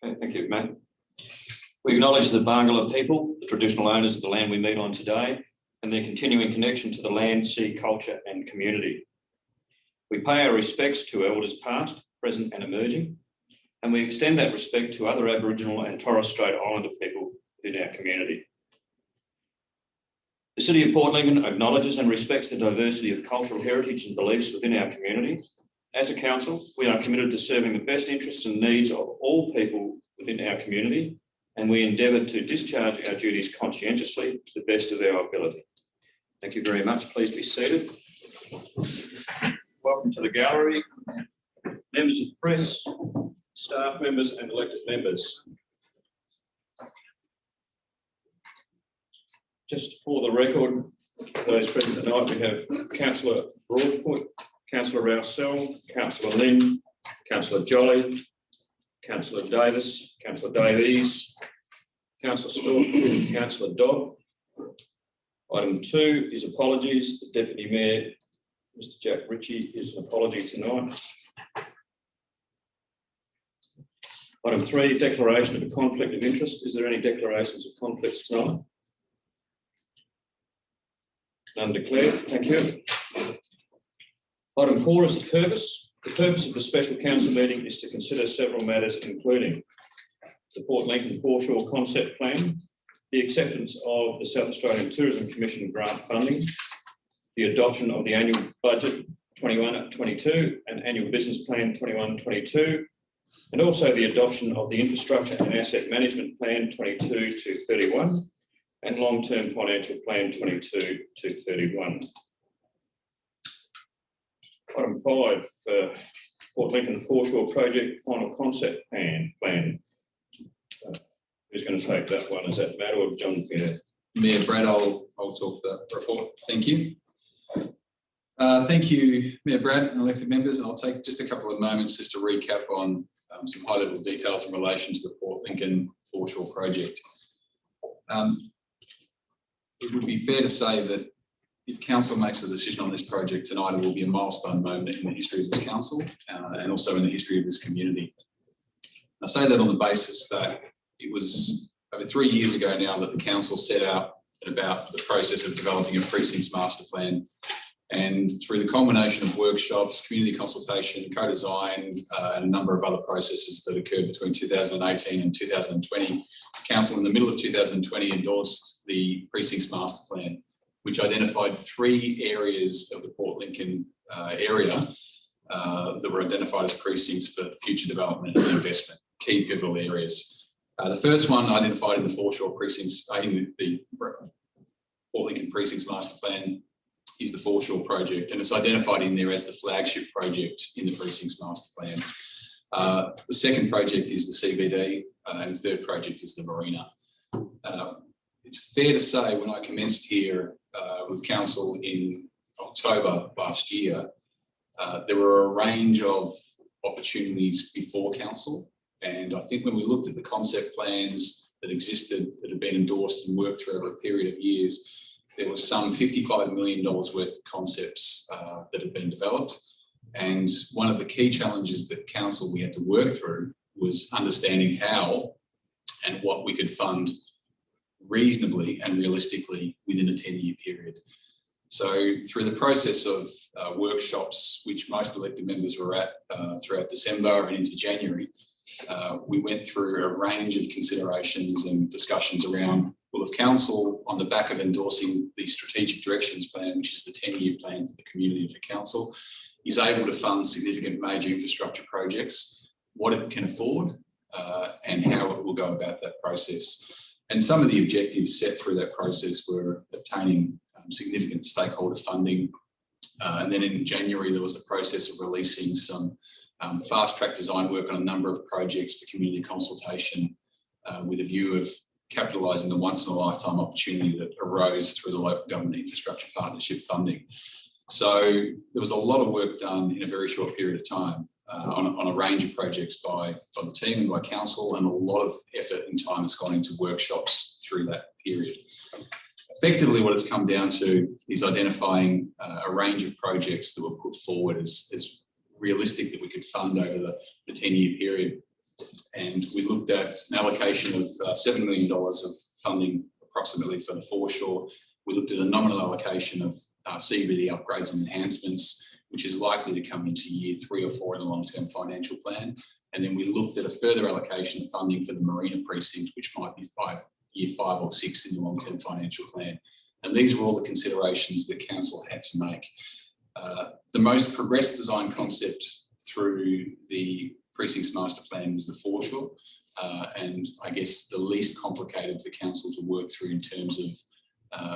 Okay, thank you, Matt. We acknowledge the Barngarla people, the traditional owners of the land we meet on today, and their continuing connection to the land, sea, culture and community. We pay our respects to elders past, present and emerging, and we extend that respect to other Aboriginal and Torres Strait Islander people within our community. The City of Port Lincoln acknowledges and respects the diversity of cultural heritage and beliefs within our community. As a council, we are committed to serving the best interests and needs of all people within our community, and we endeavour to discharge our duties conscientiously to the best of our ability. Thank you very much. Please be seated. Welcome to the gallery, members of the press, staff members and elected members. Just for the record, those present tonight, we have Councillor Broadfoot, Councillor Rousell, Councillor Lynn, Councillor Jolly, Councillor Davis, Councillor Davies, Councillor Stewart, and Councillor Dodd. Item 2 is apologies. The Deputy Mayor, Mr. Jack Ritchie, is an apology tonight. Item 3, declaration of a conflict of interest. Is there any declarations of conflicts tonight? None declared. Thank you. Item 4 is the purpose. The purpose of the special council meeting is to consider several matters, including the Port Lincoln Foreshore concept plan, the acceptance of the South Australian Tourism Commission grant funding, the adoption of the annual budget 21-22 and annual business plan 21-22, and also the adoption of the infrastructure and asset management plan 22-31 and long-term financial plan 22-31. Item 5, Port Lincoln Foreshore project final concept plan. Who's going to take that one? Is that Matt or John? Mayor Brad, I'll talk that report. Thank you. Thank you, Mayor Brad and elected members. And I'll take just a couple of moments just to recap on some high-level details in relation to the Port Lincoln Foreshore project. It would be fair to say that if council makes a decision on this project tonight, it will be a milestone moment in the history of this council and also in the history of this community. I say that on the basis that it was over 3 years ago now that the council set out about the process of developing a precincts master plan. And through the combination of workshops, community consultation, co-design, and a number of other processes that occurred between 2018 and 2020, council in the middle of 2020 endorsed the precincts master plan, which identified 3 areas of the Port Lincoln area that were identified as precincts for future development and investment, key pivotal areas. The first one identified in the Foreshore precincts, in the Port Lincoln precincts master plan, is the Foreshore project, and it's identified in there as the flagship project in the precincts master plan. The second project is the CBD, and the third project is the marina. It's fair to say when I commenced here with council in October last year, there were a range of opportunities before council. And I think when we looked at the concept plans that existed, that had been endorsed and worked through over a period of years, there was some $55 million worth of concepts that had been developed. And one of the key challenges that council we had to work through was understanding how and what we could fund reasonably and realistically within a 10-year period. So through the process of workshops, which most elected members were at throughout December and into January, we went through a range of considerations and discussions around, well, if council, on the back of endorsing the strategic directions plan, which is the 10-year plan for the community and for council, is able to fund significant major infrastructure projects, what it can afford and how it will go about that process. And some of the objectives set through that process were obtaining significant stakeholder funding. And then in January, there was the process of releasing some fast-track design work on a number of projects for community consultation with a view of capitalising the once-in-a-lifetime opportunity that arose through the local government infrastructure partnership funding. So there was a lot of work done in a very short period of time on a range of projects by the team and by council, and a lot of effort and time has gone into workshops through that period. Effectively, what it's come down to is identifying a range of projects that were put forward as realistic that we could fund over the 10-year period. And we looked at an allocation of $7 million of funding approximately for the foreshore. We looked at a nominal allocation of CBD upgrades and enhancements, which is likely to come into year 3 or 4 in the long-term financial plan. And then we looked at a further allocation of funding for the marina precinct, which might be year 5 or 6 in the long-term financial plan. And these were all the considerations that council had to make. The most progressed design concept through the precincts master plan was the foreshore, and I guess the least complicated for council to work through in terms of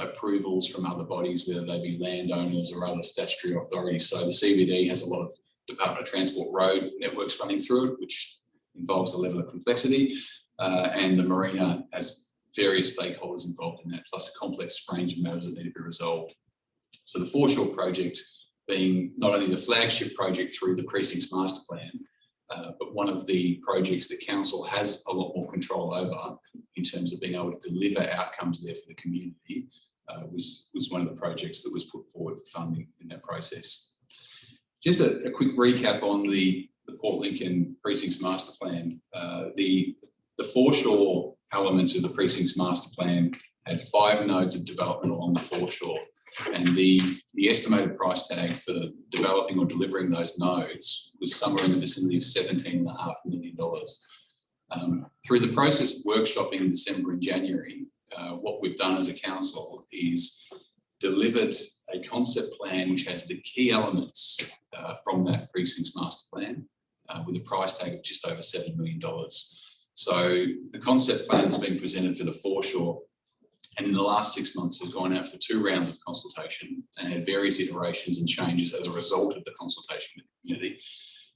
approvals from other bodies, whether they be landowners or other statutory authorities. So the CBD has a lot of Department of Transport road networks running through it, which involves a level of complexity, and the marina has various stakeholders involved in that, plus a complex range of matters that need to be resolved. So the foreshore project being not only the flagship project through the precincts master plan, but one of the projects that council has a lot more control over in terms of being able to deliver outcomes there for the community, was one of the projects that was put forward for funding in that process. Just a quick recap on the Port Lincoln Precincts Master Plan. The foreshore element of the Precincts Master Plan had 5 nodes of development along the foreshore, and the estimated price tag for developing or delivering those nodes was somewhere in the vicinity of $17.5 million. Through the process of workshopping in December and January, what we've done as a council is delivered a concept plan which has the key elements from that precincts master plan with a price tag of just over $7 million. So the concept plan that's been presented for the foreshore, and in the last 6 months has gone out for 2 rounds of consultation and had various iterations and changes as a result of the consultation with the community,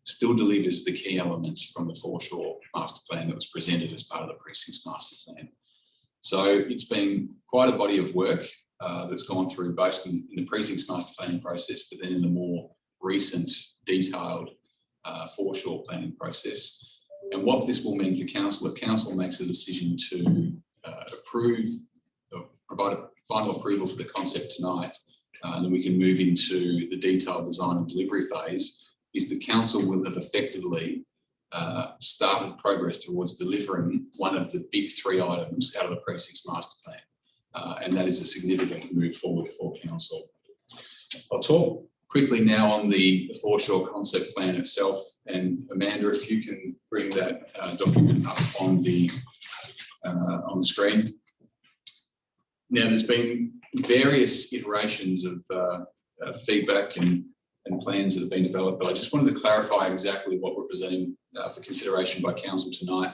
still delivers the key elements from the foreshore master plan that was presented as part of the precincts master plan. So it's been quite a body of work that's gone through both in the precincts master planning process, but then in the more recent detailed foreshore planning process. And what this will mean for council, if council makes a decision to approve, provide a final approval for the concept tonight, and then we can move into the detailed design and delivery phase, is the council will have effectively started progress towards delivering one of the big 3 items out of the precincts master plan. And that is a significant move forward for council. I'll talk quickly now on the foreshore concept plan itself, and Amanda, if you can bring that document up on the screen. Now, there's been various iterations of feedback and plans that have been developed, but I just wanted to clarify exactly what we're presenting for consideration by council tonight.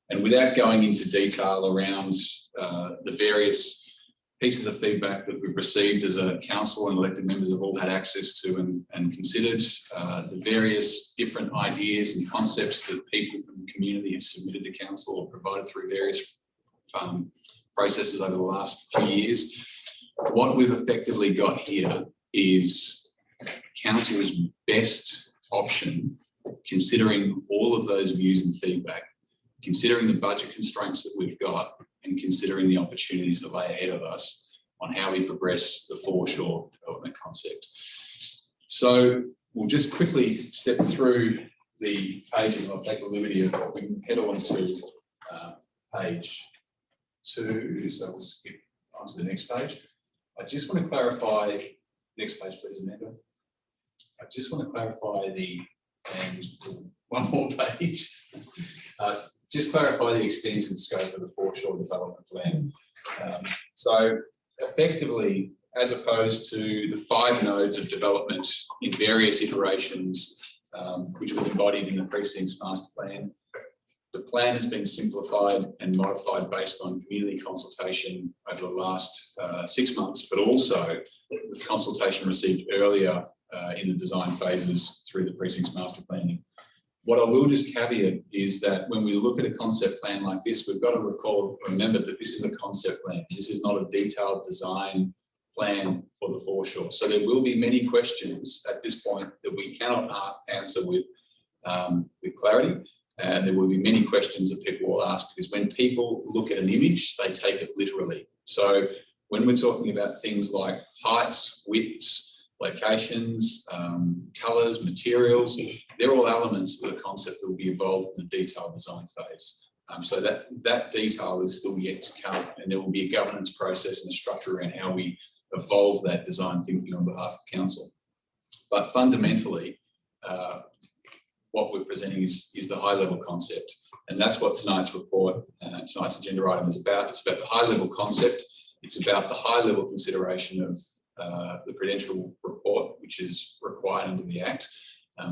And without going into detail around the various pieces of feedback that we've received as a council and elected members have all had access to and considered, the various different ideas and concepts that people from the community have submitted to council or provided through various processes over the last few years. What we've effectively got here is council's best option, considering all of those views and feedback, considering the budget constraints that we've got, and considering the opportunities that lay ahead of us on how we progress the foreshore development concept. So we'll just quickly step through the pages, and I'll take the liberty of we can head on to page 2. So we'll skip on to the next page. I just want to clarify, next page please, Amanda. I just want to clarify and one more page. Just clarify the extent and scope of the foreshore development plan. So effectively, as opposed to the 5 nodes of development in various iterations, which was embodied in the precincts master plan, the plan has been simplified and modified based on community consultation over the last 6 months, but also with consultation received earlier in the design phases through the precincts master planning. What I will just caveat is that when we look at a concept plan like this, we've got to remember that this is a concept plan. This is not a detailed design plan for the foreshore. So there will be many questions at this point that we cannot answer with clarity. And there will be many questions that people will ask, because when people look at an image, they take it literally. So when we're talking about things like heights, widths, locations, colours, materials, they're all elements of the concept that will be involved in the detailed design phase. So that detail is still yet to come, and there will be a governance process and a structure around how we evolve that design thinking on behalf of council. But fundamentally, what we're presenting is the high level concept, and that's what tonight's report, tonight's agenda item is about. It's about the high level concept. It's about the high level consideration of the prudential report, which is required under the Act,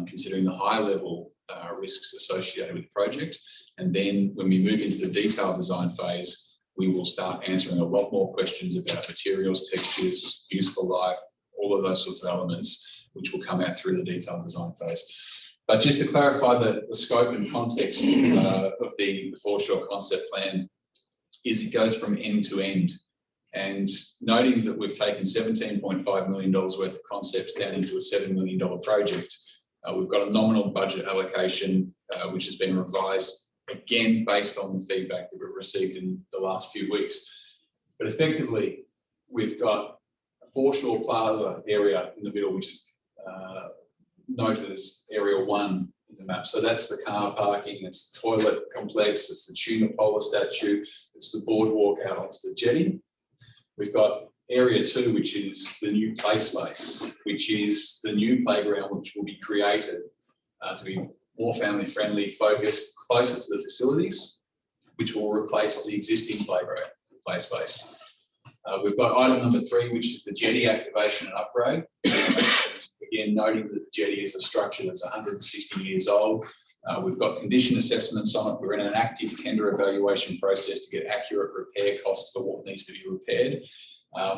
considering the high level risks associated with the project. And then when we move into the detailed design phase, we will start answering a lot more questions about materials, textures, useful life, all of those sorts of elements, which will come out through the detailed design phase. But just to clarify the scope and context of the Foreshore concept plan is it goes from end to end. And noting that we've taken $17.5 million worth of concepts down into a $7 million project, we've got a nominal budget allocation, which has been revised again based on the feedback that we've received in the last few weeks. But effectively, we've got a Foreshore Plaza area in the middle, which is noted as Area 1 in the map. So that's the car parking, it's the toilet complex, it's the Tuna Polar statue, it's the boardwalk out onto the jetty. We've got Area 2, which is the new play space, which is the new playground which will be created to be more family friendly, focused, closer to the facilities, which will replace the existing playground play space. We've got item number 3, which is the jetty activation and upgrade. Again, noting that the jetty is a structure that's 160 years old. We've got condition assessments on it. We're in an active tender evaluation process to get accurate repair costs for what needs to be repaired.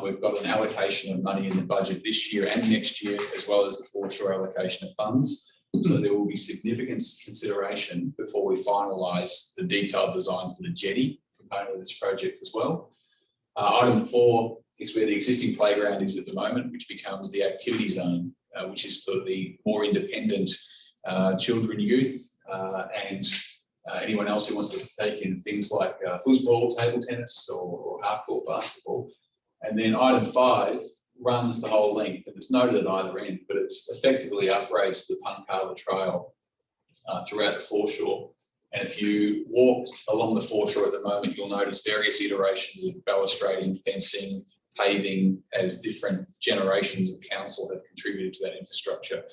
We've got an allocation of money in the budget this year and next year, as well as the Foreshore allocation of funds. So there will be significant consideration before we finalise the detailed design for the jetty component of this project as well. Item 4 is where the existing playground is at the moment, which becomes the activity zone, which is for the more independent children, youth, and anyone else who wants to take in things like football, table tennis, or hardcourt basketball. And then item 5 runs the whole length, and it's noted at either end, but it's effectively upgrades the Punkala Trail throughout the Foreshore. And if you walk along the Foreshore at the moment, you'll notice various iterations of balustrading, fencing, paving, as different generations of council have contributed to that infrastructure.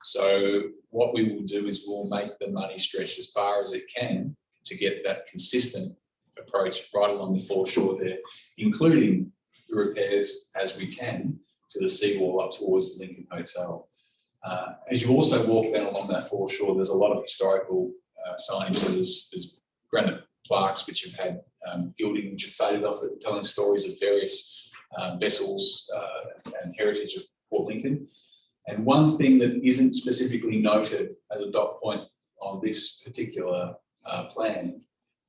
So what we will do is we'll make the money stretch as far as it can to get that consistent approach right along the Foreshore there, including the repairs as we can to the seawall up towards the Lincoln Hotel. As you also walk down along that Foreshore, there's a lot of historical signage. So there's granite plaques which have had gilding which have faded off it, telling stories of various vessels and heritage of Port Lincoln. And one thing that isn't specifically noted as a dot point on this particular plan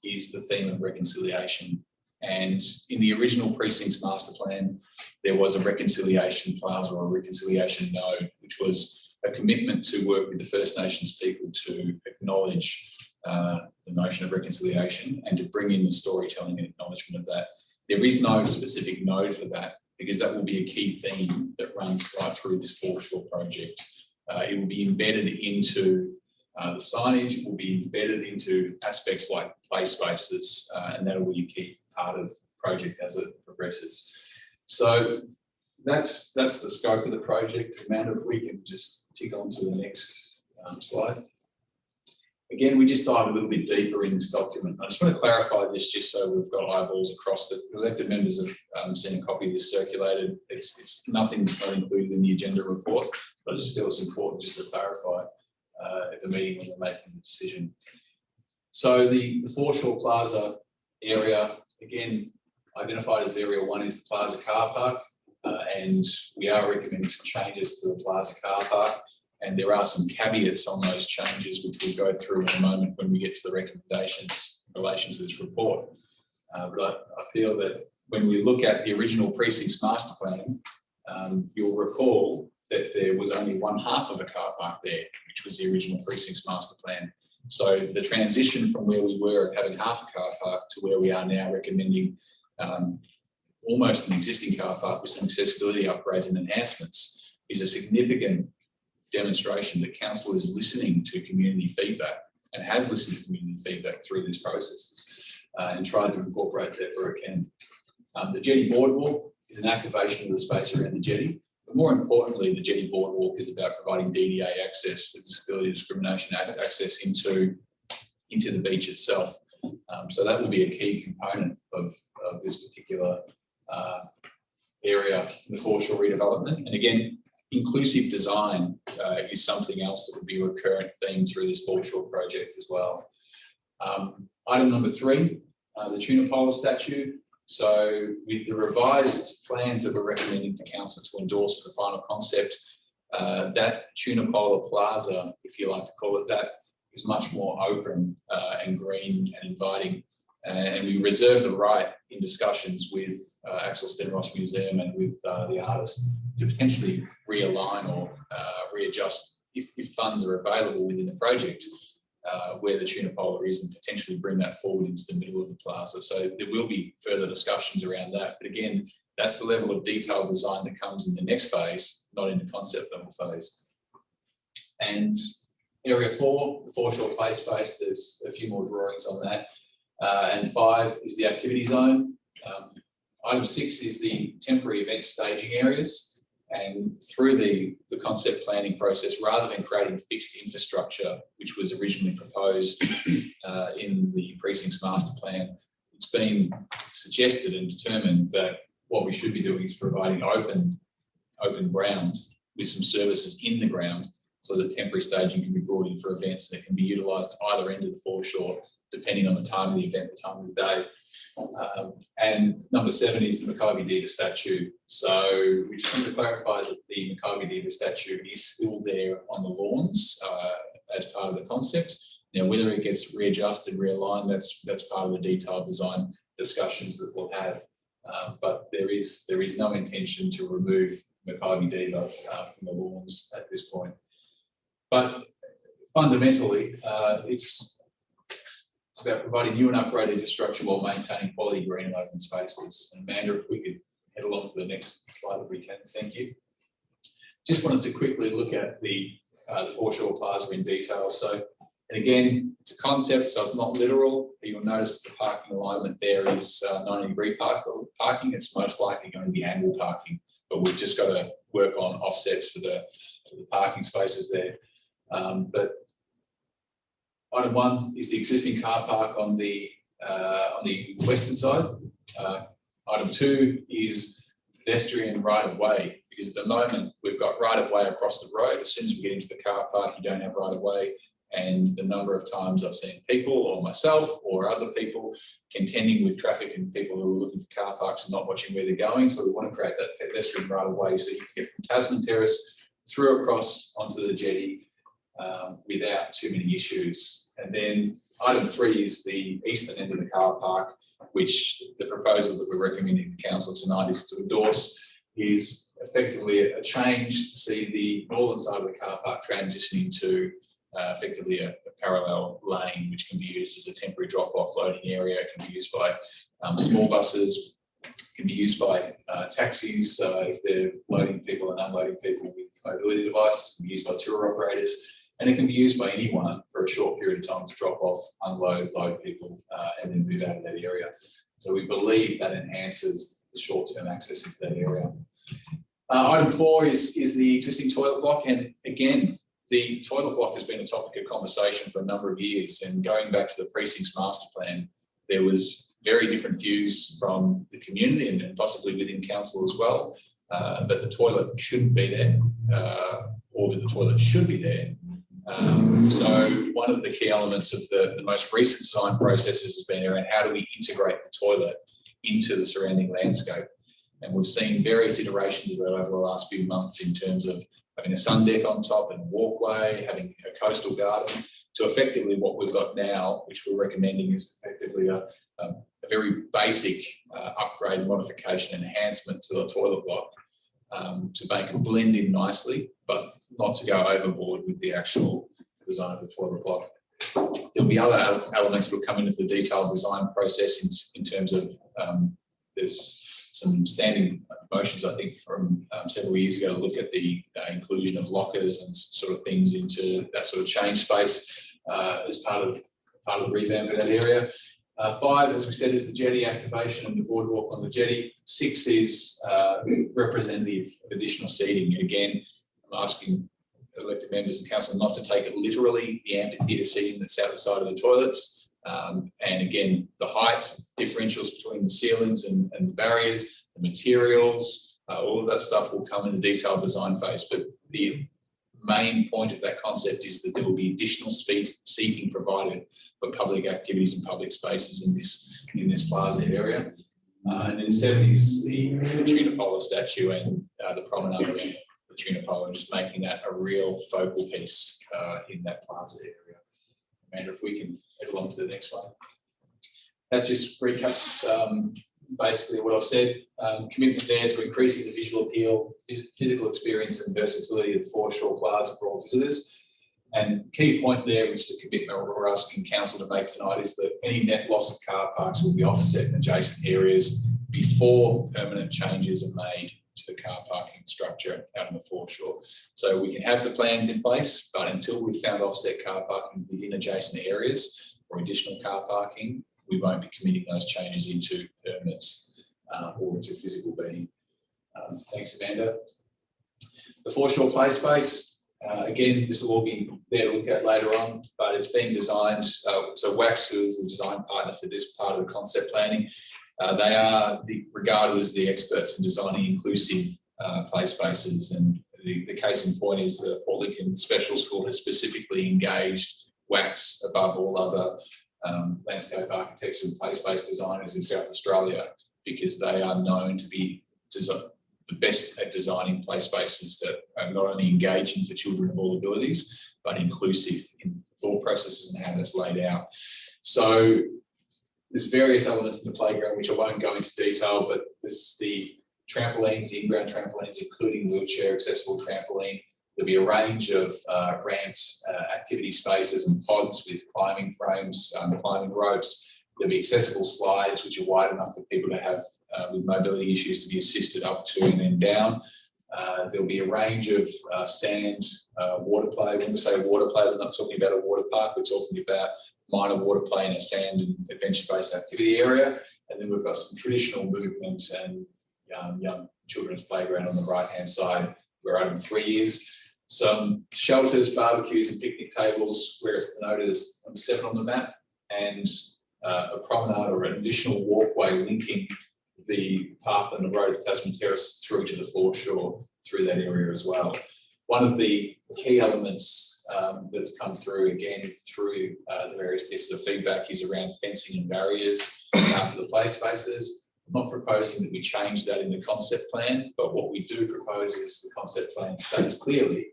is the theme of reconciliation. And in the original precincts master plan, there was a reconciliation plaza or a reconciliation node, which was a commitment to work with the First Nations people to acknowledge the notion of reconciliation and to bring in the storytelling and acknowledgement of that. There is no specific node for that because that will be a key theme that runs right through this Foreshore project. It will be embedded into the signage, it will be embedded into aspects like play spaces, and that will be a key part of the project as it progresses. So that's the scope of the project. Amanda, if we can just tick on to the next slide. Again, we just dive a little bit deeper in this document. I just want to clarify this just so we've got eyeballs across it. Elected members have seen a copy of this circulated. It's nothing that's not included in the agenda report, but I just feel it's important just to clarify at the meeting when we're making the decision. So the Foreshore Plaza area, again, identified as Area 1 is the Plaza Car Park, and we are recommending some changes to the Plaza Car Park, and there are some caveats on those changes which we'll go through in a moment when we get to the recommendations in relation to this report. But I feel that when we look at the original precincts master plan, you'll recall that there was only one half of a car park there, which was the original precincts master plan. So the transition from where we were of having half a car park to where we are now recommending almost an existing car park with some accessibility upgrades and enhancements is a significant demonstration that council is listening to community feedback and has listened to community feedback through these processes and tried to incorporate that where it can. The jetty boardwalk is an activation of the space around the jetty, but more importantly, the jetty boardwalk is about providing DDA access, the Disability Discrimination Act access into the beach itself. So that will be a key component of this particular area in the foreshore redevelopment. And again, inclusive design is something else that would be a recurrent theme through this foreshore project as well. Item number 3, the tuna polar statute. So with the revised plans that we're recommending to council to endorse as a final concept, that tuna polar plaza, if you like to call it that, is much more open and green and inviting. And we reserve the right in discussions with Axel Stenros Museum and with the artist to potentially realign or readjust if funds are available within the project where the tuna polar is, and potentially bring that forward into the middle of the plaza. So there will be further discussions around that. But again, that's the level of detailed design that comes in the next phase, not in the concept level phase. And area 4, the foreshore play space, there's a few more drawings on that. And 5 is the activity zone. Item 6 is the temporary event staging areas. And through the concept planning process, rather than creating fixed infrastructure, which was originally proposed in the precinct's master plan, it's been suggested and determined that what we should be doing is providing open ground with some services in the ground, so that temporary staging can be brought in for events that can be utilised at either end of the foreshore, depending on the time of the event, the time of the day. And number 7 is the Maccabi Diva statue. So we just want to clarify that the Maccabi Diva statue is still there on the lawns as part of the concept. Now, whether it gets readjusted, realigned, that's part of the detailed design discussions that we'll have. But there is no intention to remove Maccabi Diva from the lawns at this point. But fundamentally, it's about providing new and upgraded infrastructure while maintaining quality green and open spaces. And Amanda, if we could head along to the next slide if we can, thank you. Just wanted to quickly look at the foreshore plaza in detail. So, and again, it's a concept, so it's not literal. You'll notice the parking alignment there is 90-degree parking. It's most likely going to be angle parking, but we've just got to work on offsets for the parking spaces there. But item 1 is the existing car park on the western side. Item 2 is pedestrian right-of-way, because at the moment we've got right-of-way across the road. As soon as we get into the car park, you don't have right-of-way. And the number of times I've seen people, or myself or other people, contending with traffic and people who are looking for car parks and not watching where they're going. So we want to create that pedestrian right-of-way so you can get from Tasman Terrace through across onto the jetty without too many issues. And then item 3 is the eastern end of the car park, which the proposal that we're recommending to council tonight is to endorse, is effectively a change to see the northern side of the car park transitioning to effectively a parallel lane, which can be used as a temporary drop-off loading area. It can be used by small buses, can be used by taxis if they're loading people and unloading people with mobility devices, can be used by tour operators, and it can be used by anyone for a short period of time to drop off, unload, load people, and then move out of that area. So we believe that enhances the short-term access into that area. Item 4 is the existing toilet block, and again, the toilet block has been a topic of conversation for a number of years, and going back to the precinct's master plan, there was very different views from the community and possibly within council as well, that the toilet shouldn't be there, or that the toilet should be there. So one of the key elements of the most recent design processes has been around how do we integrate the toilet into the surrounding landscape. And we've seen various iterations of that over the last few months in terms of having a sun deck on top and a walkway, having a coastal garden, to effectively what we've got now, which we're recommending is effectively a very basic upgrade, modification, enhancement to the toilet block to make it blend in nicely, but not to go overboard with the actual design of the toilet block. There'll be other elements that will come into the detailed design process in terms of there's some standing motions, I think, from several years ago to look at the inclusion of lockers and sort of things into that sort of change space as part of the revamp of that area. 5, as we said, is the jetty activation and the boardwalk on the jetty. 6 is representative of additional seating. And again, I'm asking elected members of council not to take it literally, the amphitheatre seating that's out the side of the toilets. And again, the heights, differentials between the ceilings and the barriers, the materials, all of that stuff will come in the detailed design phase. But the main point of that concept is that there will be additional seating provided for public activities and public spaces in this plaza area. And then 7 is the tuna polar statue and the promenade around the tuna polar, just making that a real focal piece in that plaza area. Amanda, if we can head along to the next one. That just recaps basically what I've said. Commitment there to increasing the visual appeal, physical experience and versatility of the Foreshore Plaza for all visitors. And key point there, which is a commitment we're asking council to make tonight, is that any net loss of car parks will be offset in adjacent areas before permanent changes are made to the car parking structure out on the foreshore. So we can have the plans in place, but until we've found offset car parking within adjacent areas or additional car parking, we won't be committing those changes into permits or into physical being. Thanks, Amanda. The foreshore play space, again, this will all be there to look at later on, but it's been designed. So Wax, who is the design partner for this part of the concept planning, they are regarded as the experts in designing inclusive play spaces. And the case in point is the Port Lincoln Special School has specifically engaged Wax above all other landscape architects and play space designers in South Australia, because they are known to be the best at designing play spaces that are not only engaging for children of all abilities, but inclusive in thought processes and how that's laid out. So there's various elements in the playground, which I won't go into detail, but there's the trampolines, the in-ground trampolines, including wheelchair accessible trampoline. There'll be a range of ramped activity spaces and pods with climbing frames, climbing ropes. There'll be accessible slides, which are wide enough for people to have with mobility issues to be assisted up to and then down. There'll be a range of sand water play. When we say water play, we're not talking about a water park. We're talking about minor water play in a sand and adventure-based activity area. And then we've got some traditional movement and young children's playground on the right-hand side. We're open 3 years. Some shelters, barbecues and picnic tables, where it's denoted as number 7 on the map, and a promenade or an additional walkway linking the path and the road of Tasman Terrace through to the foreshore through that area as well. One of the key elements that's come through again through the various pieces of feedback is around fencing and barriers for the play spaces. I'm not proposing that we change that in the concept plan, but what we do propose is the concept plan states clearly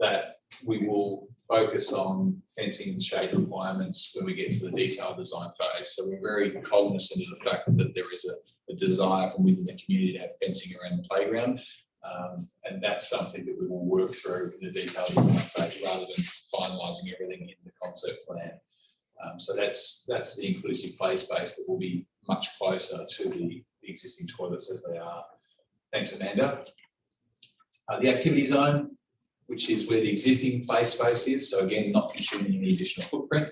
that we will focus on fencing and shade requirements when we get to the detailed design phase. So we're very cognizant of the fact that there is a desire from within the community to have fencing around the playground. And that's something that we will work through in the detailed design phase rather than finalising everything in the concept plan. So that's the inclusive play space that will be much closer to the existing toilets as they are. Thanks, Amanda. The activity zone, which is where the existing play space is, so again, not consuming any additional footprint,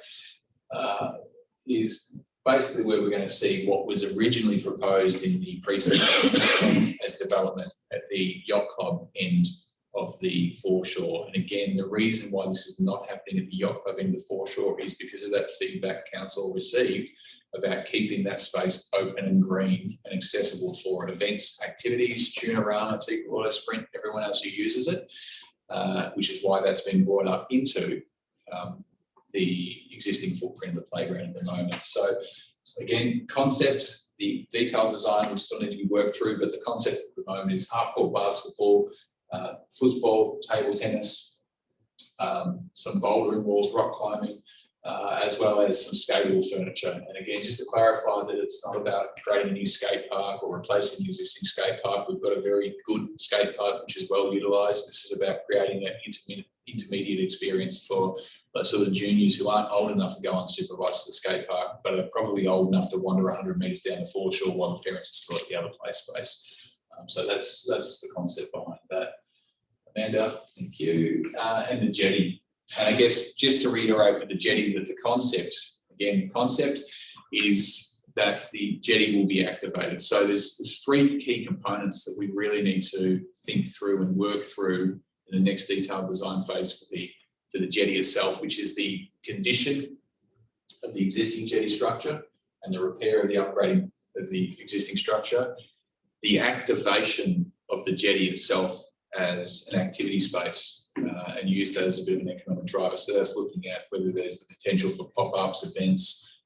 is basically where we're going to see what was originally proposed in the presentation as development at the yacht club end of the foreshore. And again, the reason why this is not happening at the yacht club end of the foreshore is because of that feedback council received about keeping that space open and green and accessible for events, activities, Tunarama, Teak Water, Sprint, everyone else who uses it, which is why that's been brought up into the existing footprint of the playground at the moment. So again, concept, the detailed design will still need to be worked through, but the concept at the moment is half-court basketball, football, table tennis, some bouldering walls, rock climbing, as well as some skateboard furniture. And again, just to clarify that it's not about creating a new skate park or replacing the existing skate park. We've got a very good skate park, which is well utilised. This is about creating an intermediate experience for those sort of juniors who aren't old enough to go unsupervised to the skate park, but are probably old enough to wander 100 metres down the foreshore while the parents are still at the other play space. So that's the concept behind that. Amanda, thank you. And the jetty. And I guess just to reiterate with the jetty, that the concept is that the jetty will be activated. So there's three key components that we really need to think through and work through in the next detailed design phase for the jetty itself, which is the condition of the existing jetty structure and the repair of the upgrading of the existing structure, the activation of the jetty itself as an activity space, and use that as a bit of an economic driver. So that's looking at whether there's the potential for pop-ups, events,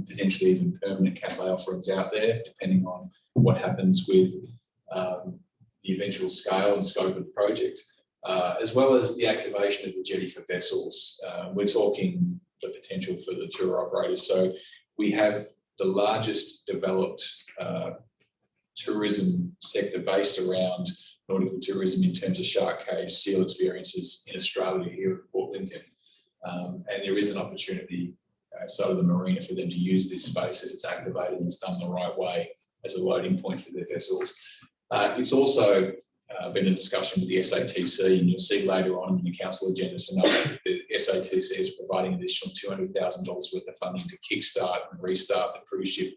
potentially even permanent cafe offerings out there, depending on what happens with the eventual scale and scope of the project, as well as the activation of the jetty for vessels. We're talking the potential for the tour operators. So we have the largest developed tourism sector based around nautical tourism in terms of shark cage, seal experiences in Australia here at Port Lincoln. And there is an opportunity outside of the marina for them to use this space if it's activated and it's done the right way as a loading point for their vessels. It's also been a discussion with the SATC, and you'll see later on in the council agenda tonight that the SATC is providing an additional $200,000 worth of funding to kickstart and restart the cruise ship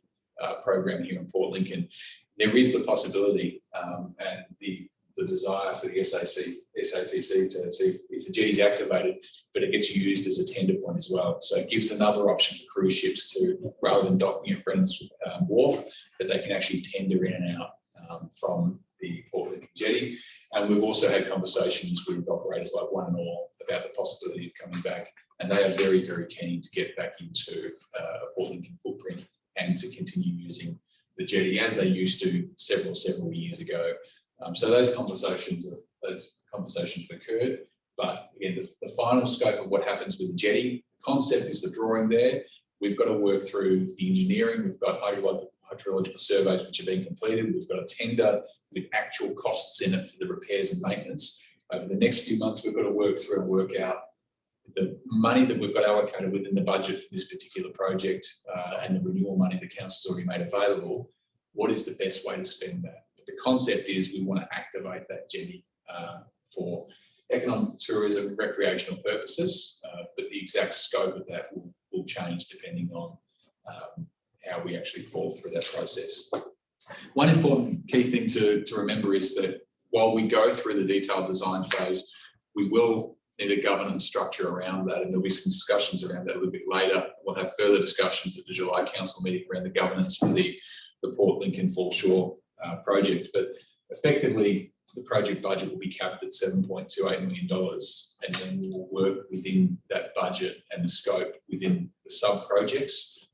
program here in Port Lincoln. There is the possibility and the desire for the SATC to see if the jetty is activated, but it gets used as a tender point as well. So it gives another option for cruise ships to, rather than docking at Brennan's Wharf, that they can actually tender in and out from the Port Lincoln jetty. And we've also had conversations with operators like One and All about the possibility of coming back, and they are very, very keen to get back into a Port Lincoln footprint and to continue using the jetty as they used to several years ago. So those conversations have occurred, but again, the final scope of what happens with the jetty concept is the drawing there. We've got to work through the engineering. We've got hydrological surveys which have been completed. We've got a tender with actual costs in it for the repairs and maintenance. Over the next few months, we've got to work through and work out the money that we've got allocated within the budget for this particular project and the renewal money the council's already made available. What is the best way to spend that? The concept is we want to activate that jetty for economic tourism, recreational purposes, but the exact scope of that will change depending on how we actually fall through that process. One important key thing to remember is that while we go through the detailed design phase, we will need a governance structure around that, and there'll be some discussions around that a little bit later. We'll have further discussions at the July council meeting around the governance for the Port Lincoln Foreshore project, but effectively the project budget will be capped at $7.28 million, and then we will work within that budget and the scope within the sub-projects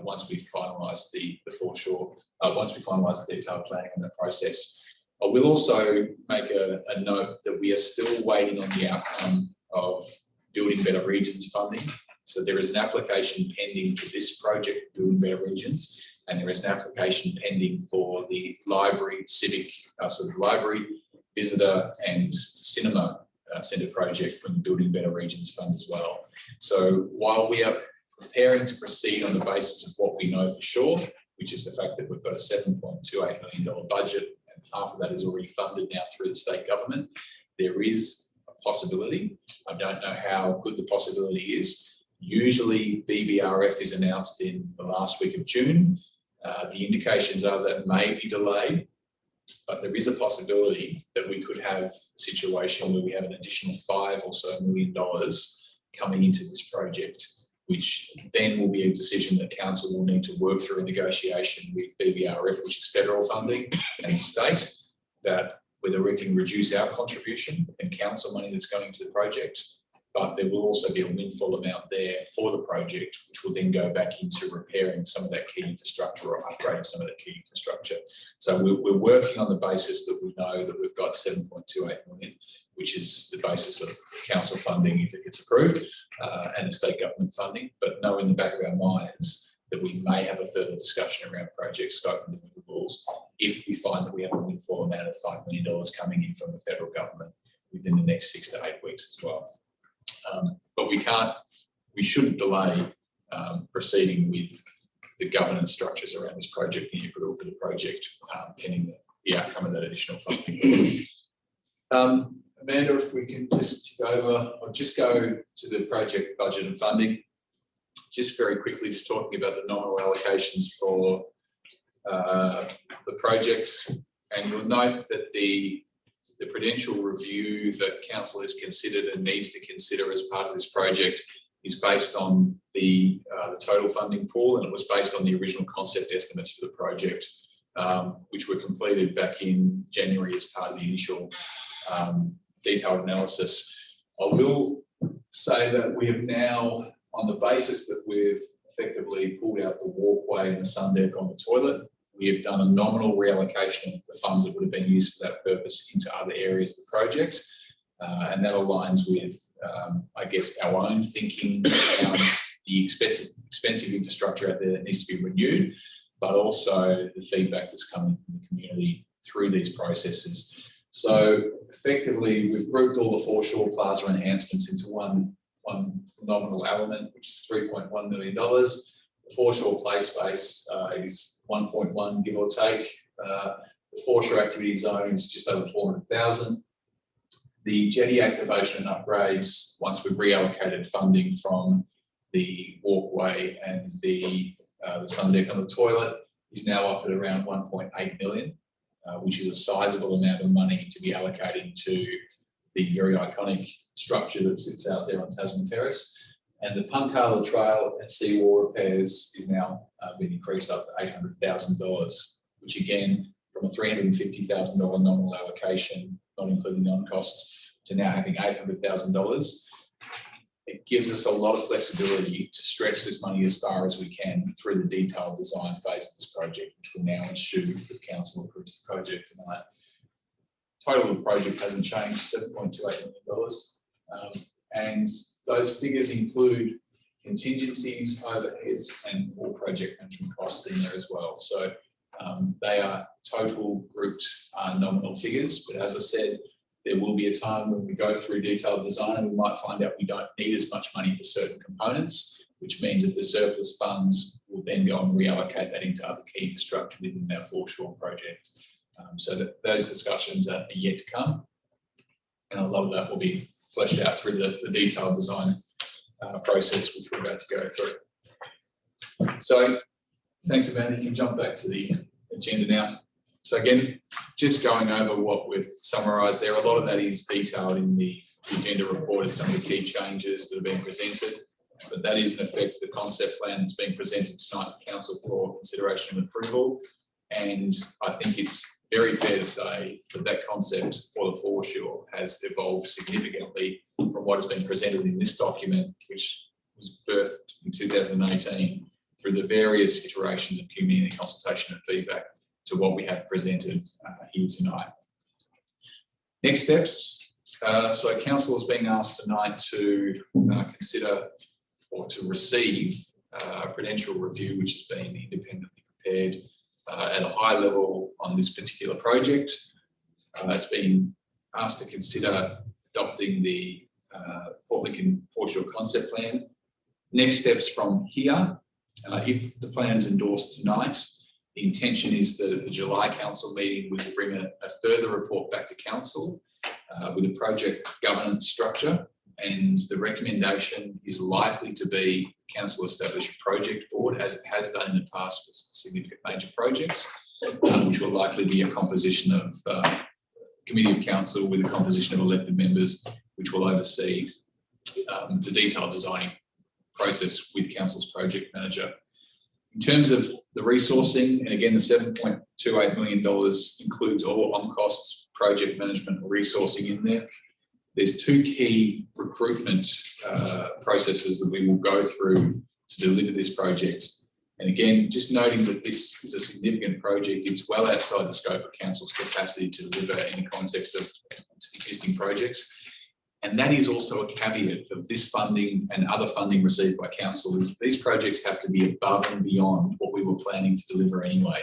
once we finalise the foreshore, once we finalise the detailed planning on that process. I will also make a note that we are still waiting on the outcome of Building Better Regions funding. So there is an application pending for this project, Building Better Regions, and there is an application pending for the library, so the library, visitor and cinema centre project from the Building Better Regions Fund as well. So while we are preparing to proceed on the basis of what we know for sure, which is the fact that we've got a $7.28 million budget and half of that is already funded now through the state government, there is a possibility. I don't know how good the possibility is. Usually BBRF is announced in the last week of June. The indications are that it may be delayed, but there is a possibility that we could have a situation where we have an additional $5 or so million coming into this project, which then will be a decision that council will need to work through a negotiation with BBRF, which is federal funding, and the state, that whether we can reduce our contribution and council money that's going to the project, but there will also be a windfall amount there for the project, which will then go back into repairing some of that key infrastructure or upgrading some of that key infrastructure. So we're working on the basis that we know that we've got $7.28 million. which is the basis of council funding if it gets approved, and the state government funding, but know in the back of our minds that we may have a further discussion around project scope and deliverables if we find that we have a windfall amount of $5 million coming in from the federal government within the next 6 to 8 weeks as well. But we shouldn't delay proceeding with the governance structures around this project, the equitable for the project, pending the outcome of that additional funding. Amanda, if we can just go over, I'll just go to the project budget and funding. Just very quickly, just talking about the nominal allocations for the projects. And you'll note that the prudential review that council has considered and needs to consider as part of this project is based on the total funding pool, and it was based on the original concept estimates for the project, which were completed back in January as part of the initial detailed analysis. I will say that we have now, on the basis that we've effectively pulled out the walkway and the sun deck on the toilet, we have done a nominal reallocation of the funds that would have been used for that purpose into other areas of the project. And that aligns with, I guess, our own thinking around the expensive infrastructure out there that needs to be renewed, but also the feedback that's coming from the community through these processes. So effectively, we've grouped all the Foreshore Plaza enhancements into one nominal element, which is $3.1 million. The Foreshore play space is 1.1, give or take. The Foreshore activity zone is just over 400,000. The jetty activation and upgrades, once we've reallocated funding from the walkway and the sun deck on the toilet, is now up at around 1.8 million, which is a sizable amount of money to be allocating to the very iconic structure that sits out there on Tasman Terrace. And the Punkala Trail and seawall repairs is now been increased up to $800,000, which again, from a $350,000 nominal allocation, not including non-costs, to now having $800,000. It gives us a lot of flexibility to stretch this money as far as we can through the detailed design phase of this project, which will now ensue that council approves the project tonight. Total of the project hasn't changed, $7.28 million. And those figures include contingencies, overheads, and all project management costs in there as well. So they are total grouped nominal figures, but as I said, there will be a time when we go through detailed design and we might find out we don't need as much money for certain components, which means that the surplus funds will then go and reallocate that into other key infrastructure within our Foreshore project. So that those discussions are yet to come, and a lot of that will be fleshed out through the detailed design process, which we're about to go through. So thanks, Amanda. You can jump back to the agenda now. So again, just going over what we've summarised there, a lot of that is detailed in the agenda report as some of the key changes that have been presented, but that is in effect the concept plan that's being presented tonight to council for consideration and approval. And I think it's very fair to say that that concept for the Foreshore has evolved significantly from what has been presented in this document, which was birthed in 2018 through the various iterations of community consultation and feedback to what we have presented here tonight. Next steps. So council is being asked tonight to consider or to receive a prudential review which has been independently prepared at a high level on this particular project. It's been asked to consider adopting the Port Lincoln Foreshore concept plan. Next steps from here, if the plan is endorsed tonight, the intention is that at the July council meeting, we will bring a further report back to council with a project governance structure, and the recommendation is likely to be council establish a project board, as it has done in the past for significant major projects, which will likely be a composition of committee of council with a composition of elected members, which will oversee the detailed designing process with council's project manager. In terms of the resourcing, and again, the $7.28 million includes all on-costs, project management, resourcing in there. There's two key recruitment processes that we will go through to deliver this project. And again, just noting that this is a significant project, it's well outside the scope of council's capacity to deliver in the context of existing projects. And that is also a caveat of this funding and other funding received by council, is these projects have to be above and beyond what we were planning to deliver anyway.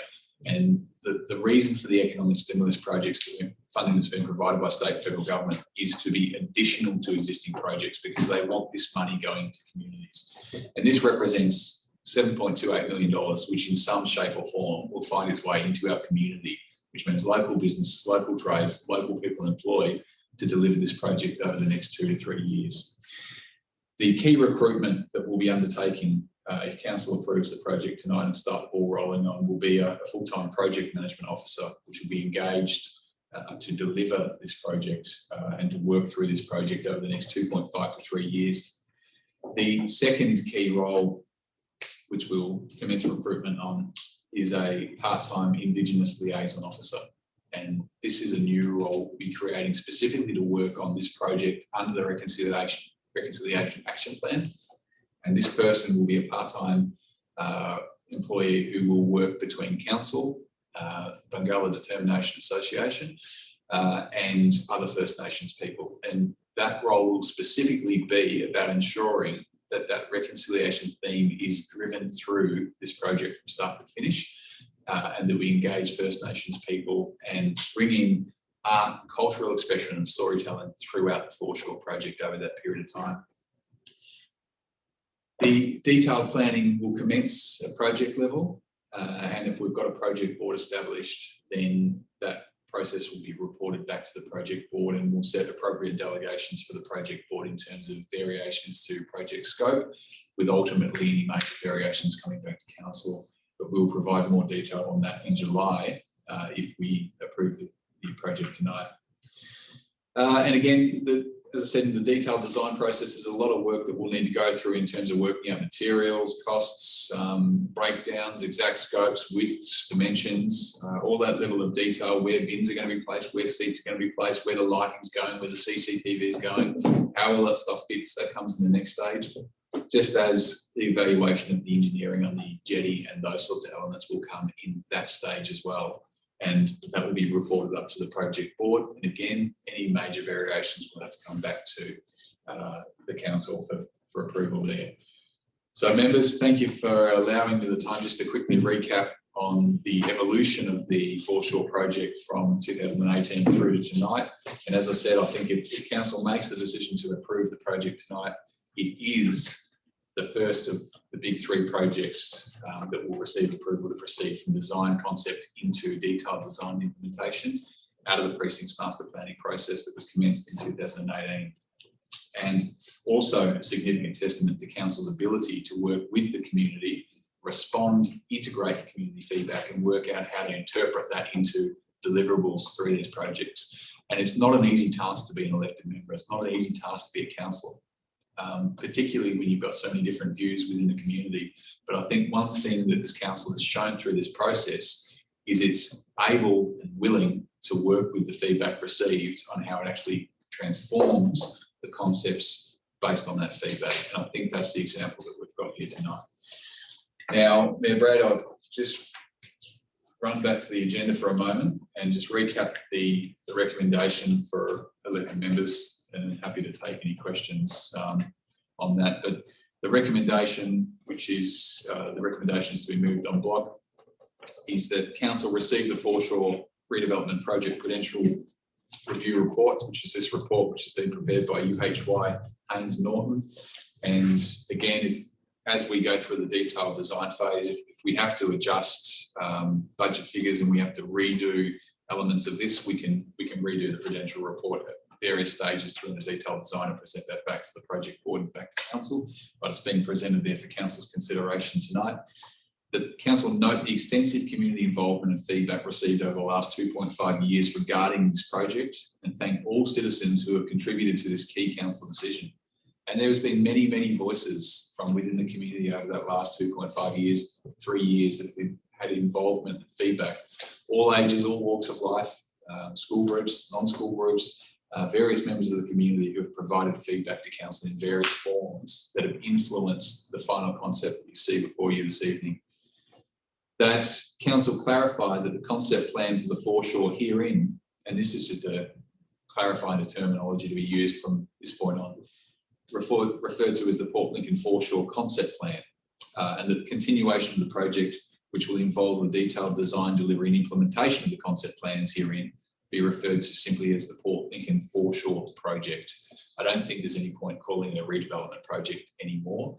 And the reason for the economic stimulus projects, funding that's been provided by state and federal government, is to be additional to existing projects, because they want this money going to communities. And this represents $7.28 million, which in some shape or form will find its way into our community, which means local businesses, local trades, local people employed to deliver this project over the next 2 to 3 years. The key recruitment that we'll be undertaking if council approves the project tonight and start the ball rolling on will be a full-time project management officer, which will be engaged to deliver this project and to work through this project over the next 2.5 to 3 years. The second key role, which we'll commence recruitment on, is a part-time Indigenous liaison officer. And this is a new role we'll be creating specifically to work on this project under the Reconciliation Action Plan. And this person will be a part-time employee who will work between council, the Bungala Determination Association, and other First Nations people. And that role will specifically be about ensuring that that reconciliation theme is driven through this project from start to finish, and that we engage First Nations people and bring in art, cultural expression and storytelling throughout the Foreshore project over that period of time. The detailed planning will commence at project level, and if we've got a project board established, then that process will be reported back to the project board, and we'll set appropriate delegations for the project board in terms of variations to project scope, with ultimately any major variations coming back to council. But we'll provide more detail on that in July if we approve the project tonight. And again, as I said, in the detailed design process, there's a lot of work that we'll need to go through in terms of working out materials, costs, breakdowns, exact scopes, widths, dimensions, all that level of detail, where bins are going to be placed, where seats are going to be placed, where the lighting's going, where the CCTV is going, how all that stuff fits. That comes in the next stage. Just as the evaluation of the engineering on the jetty and those sorts of elements will come in that stage as well. And that will be reported up to the project board. And again, any major variations will have to come back to the council for approval there. So members, thank you for allowing me the time just to quickly recap on the evolution of the Foreshore project from 2018 through to tonight. And as I said, I think if council makes the decision to approve the project tonight, it is the first of the big 3 projects that will receive approval to proceed from design concept into detailed design implementation out of the precinct's master planning process that was commenced in 2018. And also a significant testament to council's ability to work with the community, respond, integrate community feedback and work out how to interpret that into deliverables through these projects. And it's not an easy task to be an elected member. It's not an easy task to be a councillor. Particularly when you've got so many different views within the community. But I think one thing that this council has shown through this process is it's able and willing to work with the feedback received on how it actually transforms the concepts based on that feedback. And I think that's the example that we've got here tonight. Now, Mayor Brad, I'll just run back to the agenda for a moment and just recap the recommendation for elected members, and happy to take any questions on that. But the recommendation, which is the recommendation is to be moved on block, is that council receive the Foreshore redevelopment project prudential review report, which is this report which has been prepared by UHY Haynes Norton. And again, as we go through the detailed design phase, if we have to adjust budget figures and we have to redo elements of this, we can redo the prudential report at various stages during the detailed design and present that back to the project board and back to council. But it's being presented there for council's consideration tonight. The council note the extensive community involvement and feedback received over the last 2.5 years regarding this project, and thank all citizens who have contributed to this key council decision. And there has been many, many voices from within the community over that last 2.5 years, 3 years that have had involvement and feedback, all ages, all walks of life, school groups, non-school groups, various members of the community who have provided feedback to council in various forms that have influenced the final concept that you see before you this evening. that council clarified that the concept plan for the foreshore herein, and this is just to clarify the terminology to be used from this point on, referred to as the Port Lincoln Foreshore concept plan, and the continuation of the project, which will involve the detailed design, delivery and implementation of the concept plans herein, be referred to simply as the Port Lincoln Foreshore project. I don't think there's any point calling it a redevelopment project anymore.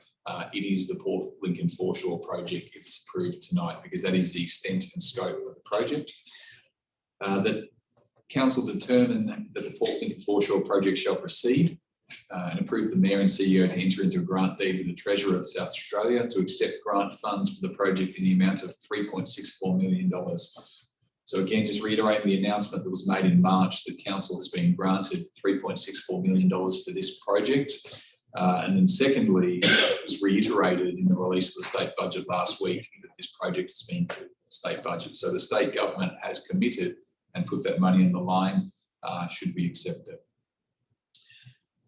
It is the Port Lincoln Foreshore project if it's approved tonight, because that is the extent and scope of the project. That council determined that the Port Lincoln Foreshore project shall proceed and approve the Mayor and CEO to enter into a grant deed with the Treasurer of South Australia to accept grant funds for the project in the amount of $3.64 million. So again, just reiterating the announcement that was made in March that council has been granted $3.64 million for this project. And then secondly, it was reiterated in the release of the state budget last week that this project has been put in the state budget. So the state government has committed and put that money in the line should we accept it.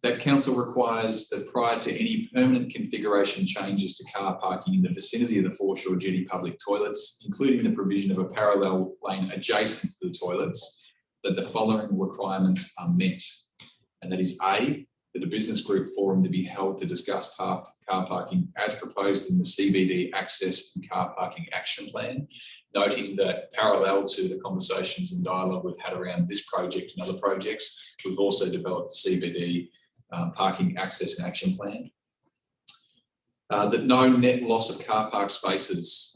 That council requires that prior to any permanent configuration changes to car parking in the vicinity of the foreshore jetty public toilets, including the provision of a parallel lane adjacent to the toilets, that the following requirements are met. And that is A, that a business group forum to be held to discuss car parking as proposed in the CBD access and car parking action plan, noting that parallel to the conversations and dialogue we've had around this project and other projects, we've also developed the CBD parking access and action plan. That no net loss of car park spaces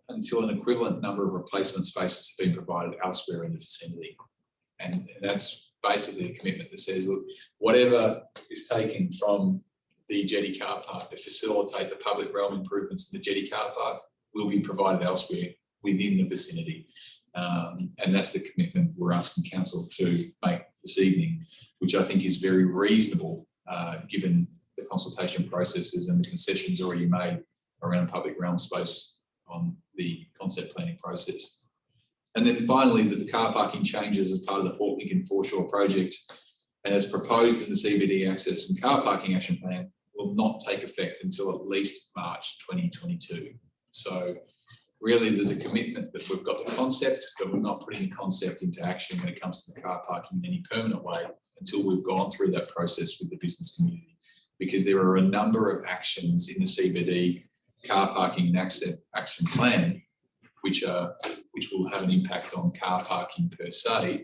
until an equivalent number of replacement spaces have been provided elsewhere in the vicinity. And that's basically a commitment that says, look, whatever is taken from the jetty car park to facilitate the public realm improvements in the jetty car park will be provided elsewhere within the vicinity. And that's the commitment we're asking council to make this evening, which I think is very reasonable given the consultation processes and the concessions already made around public realm space on the concept planning process. And then finally, that the car parking changes as part of the Port Lincoln Foreshore project and as proposed in the CBD access and car parking action plan will not take effect until at least March 2022. So really, there's a commitment that we've got the concept, but we're not putting the concept into action when it comes to the car parking in any permanent way until we've gone through that process with the business community. Because there are a number of actions in the CBD car parking and action plan which will have an impact on car parking per se.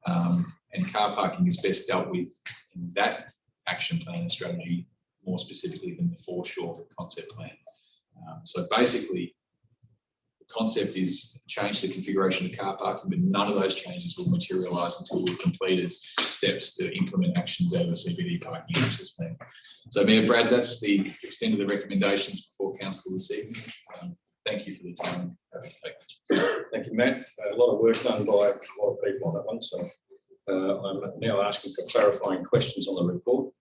And car parking is best dealt with in that action plan and strategy more specifically than the foreshore concept plan. So basically, concept is change the configuration of car parking, but none of those changes will materialise until we've completed steps to implement actions out of the CBD parking access plan. So Mayor Brad, that's the extent of the recommendations before council this evening. Thank you for the time. Thank you, Matt. A lot of work done by a lot of people on that one. So I'm now asking for clarifying questions on the report.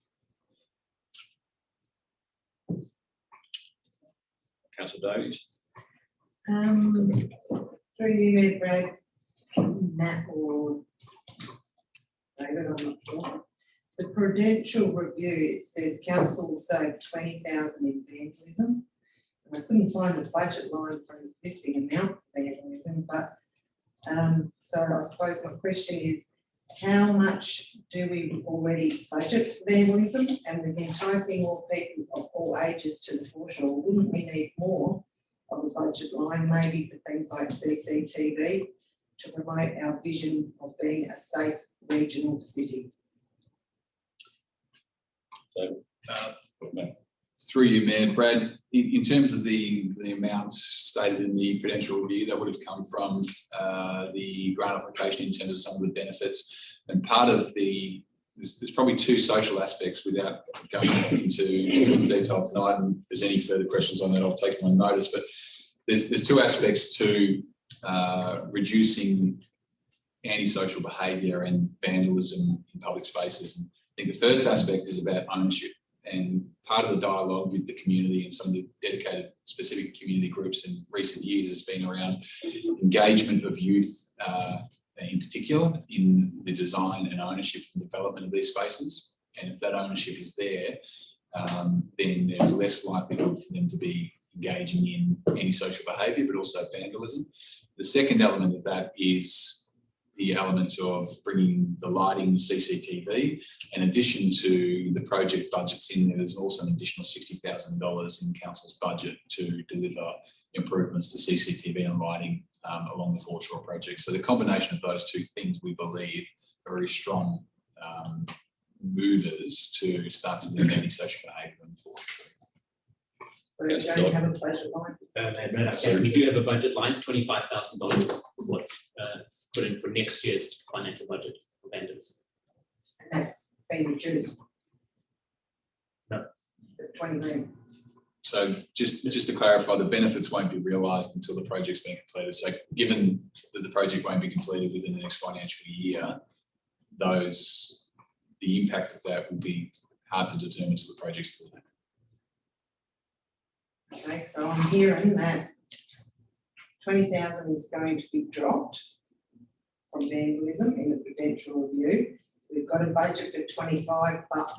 Councillor Davies. Through you, Mayor Brad, Matt or David, I'm not sure. The prudential review, it says council will save 20,000 in vandalism. And I couldn't find the budget line for an existing amount for vandalism, but so I suppose my question is, how much do we already budget for vandalism? And with enticing more people of all ages to the foreshore, wouldn't we need more of a budget line, maybe for things like CCTV, to promote our vision of being a safe regional city? Through you, Mayor Brad, in terms of the amounts stated in the prudential review, that would have come from the grant application in terms of some of the benefits. And part of there's probably two social aspects without going into detail tonight. And if there's any further questions on that, I'll take them on notice. But there's two aspects to reducing antisocial behaviour and vandalism in public spaces. And I think the first aspect is about ownership. And part of the dialogue with the community and some of the dedicated specific community groups in recent years has been around engagement of youth in particular in the design and ownership and development of these spaces. And if that ownership is there, then there's less likelihood for them to be engaging in antisocial behaviour, but also vandalism. The second element of that is the element of bringing the lighting, the CCTV. In addition to the project budgets in there, there's also an additional $60,000 in council's budget to deliver improvements to CCTV and lighting along the Foreshore project. So the combination of those two things, we believe, are very strong movers to start to limit antisocial behaviour in the Foreshore. We don't have a budget line. So we do have a budget line, $25,000 is what's put in for next year's financial budget for vandalism. And that's been reduced. No. The 20 grand. So just to clarify, the benefits won't be realised until the project's been completed. So given that the project won't be completed within the next financial year, the impact of that will be hard to determine until the project's delivered. Okay, so I'm hearing that 20,000 is going to be dropped from vandalism in the prudential review. We've got a budget for 25, but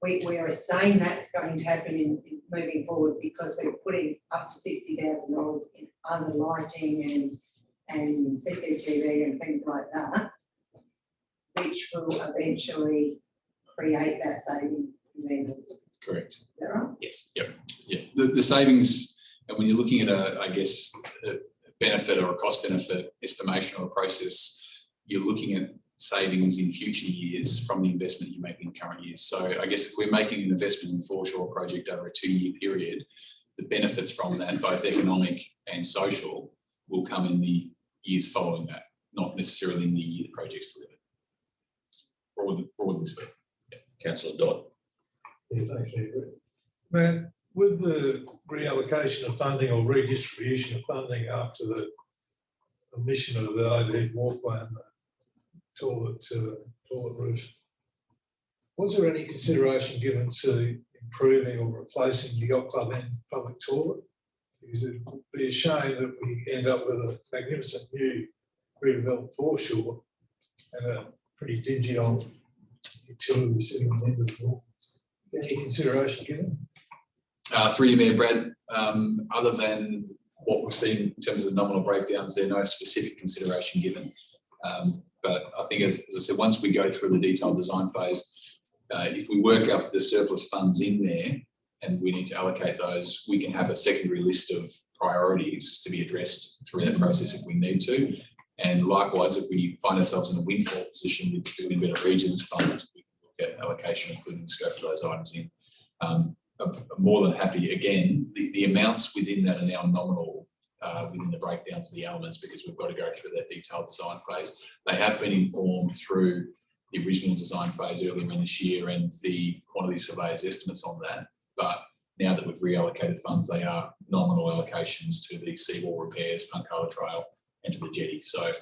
we are saying that's going to happen in moving forward because we're putting up to $60,000 in other lighting and CCTV and things like that, which will eventually create that saving in vandalism. Correct. Is that right? Yes. Yeah. The savings, and when you're looking at a benefit or a cost benefit estimation or a process, you're looking at savings in future years from the investment you make in current years. So I guess if we're making an investment in the Foreshore project over a 2-year period, the benefits from that, both economic and social, will come in the years following that, not necessarily in the year the project's delivered. Broadly speaking. Councillor Dodd. Yeah, thanks, Matt, with the reallocation of funding or redistribution of funding after the omission of the overhead walkway and the toilet roof, was there any consideration given to improving or replacing the yacht club and public toilet? Because it would be a shame that we end up with a magnificent new redeveloped foreshore and a pretty dingy old utility sitting on the end of the wall. Any consideration given? Through you, Mayor Brad, other than what we've seen in terms of the nominal breakdowns, there's no specific consideration given. But I think, as I said, once we go through the detailed design phase, if we work out the surplus funds in there and we need to allocate those, we can have a secondary list of priorities to be addressed through that process if we need to. And likewise, if we find ourselves in a windfall position with the Building Better Regions Fund, we can look at allocation, including the scope of those items in. I'm more than happy, again, the amounts within that are now nominal within the breakdowns of the elements, because we've got to go through that detailed design phase. They have been informed through the original design phase earlier in this year and the quantity surveyors estimates on that. But now that we've reallocated funds, they are nominal allocations to the seawall repairs, Punkala Trail and to the jetty. So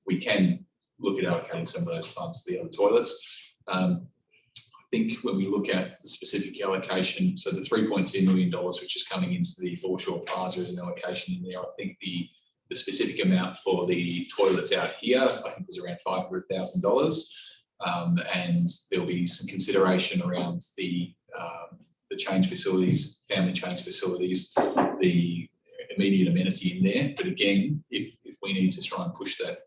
we can look at allocating some of those funds to the other toilets. I think when we look at the specific allocation, so the $3.2 million, which is coming into the Foreshore Plaza as an allocation in there, I think the specific amount for the toilets out here, I think was around $500,000. And there'll be some consideration around the change facilities, family change facilities, the immediate amenity in there. But again, if we need to try and push that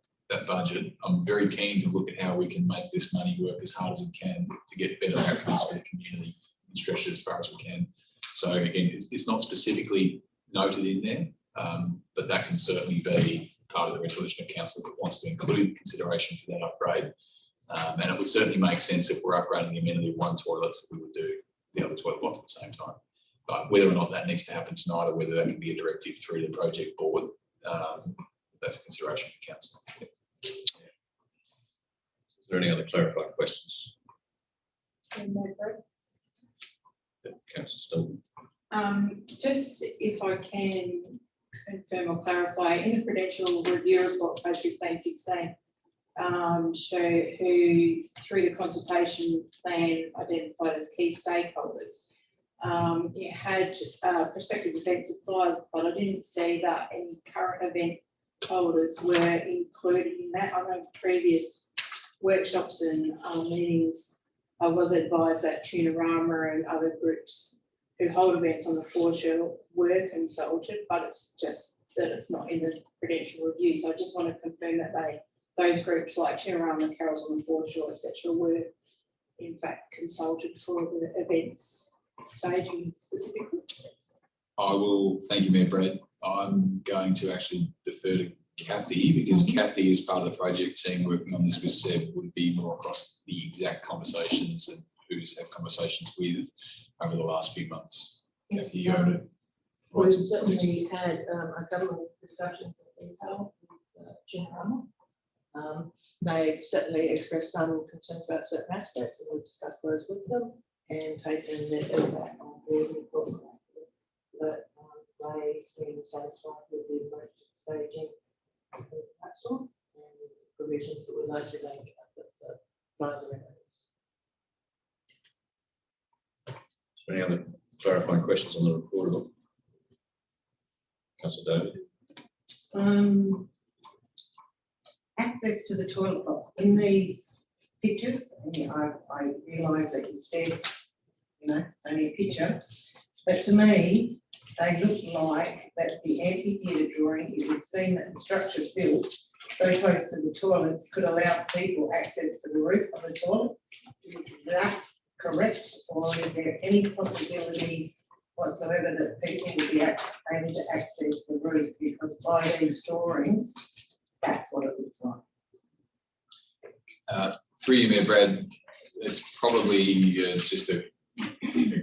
budget, I'm very keen to look at how we can make this money work as hard as we can to get better outcomes for the community and stretch it as far as we can. So again, it's not specifically noted in there, but that can certainly be part of the resolution of council that wants to include consideration for that upgrade. And it would certainly make sense if we're upgrading the amenity of one toilet, so we would do the other toilet block at the same time. But whether or not that needs to happen tonight, or whether that can be a directive through the project board, that's a consideration for council. Is there any other clarifying questions? Councillor Stone. Just if I can confirm or clarify, in the prudential review report, page 1516, show who, through the consultation plan, identified as key stakeholders. It had prospective event suppliers, but I didn't see that any current event holders were included in that. I know previous workshops and meetings, I was advised that Tunarama and other groups who hold events on the Foreshore were consulted, but it's just that it's not in the Prudential Review. So I just want to confirm that those groups like Turnaround and Carols on the Foreshore, etc., were in fact consulted for the events staging specifically. I will, thank you, Mayor Brad. I'm going to actually defer to Kathy, because Kathy is part of the project team working on this with Seb, would be more across the exact conversations and who's had conversations with over the last few months. Yes, Kathy, you want to We've provide some certainly had a couple of discussions in detail with Jim Rama. They've certainly expressed some concerns about certain aspects, and we've discussed those with them and taken their feedback on board and incorporated it. But they seem satisfied with the approach to staging and that sort, and the provisions that we're likely to make up at the plaza areas. Is there any other clarifying questions on the report at all? Councillor David. Access to the toilet block in these pictures, and I realise that you said, you know, it's only a picture, but to me, they look like that the amphitheatre drawing, it would seem that the structure built so close to the toilets could allow people access to the roof of the toilet. Is that correct, or is there any possibility whatsoever that people would be able to access the roof? Because by these drawings, that's what it looks like. through you, Mayor Brad, it's probably just a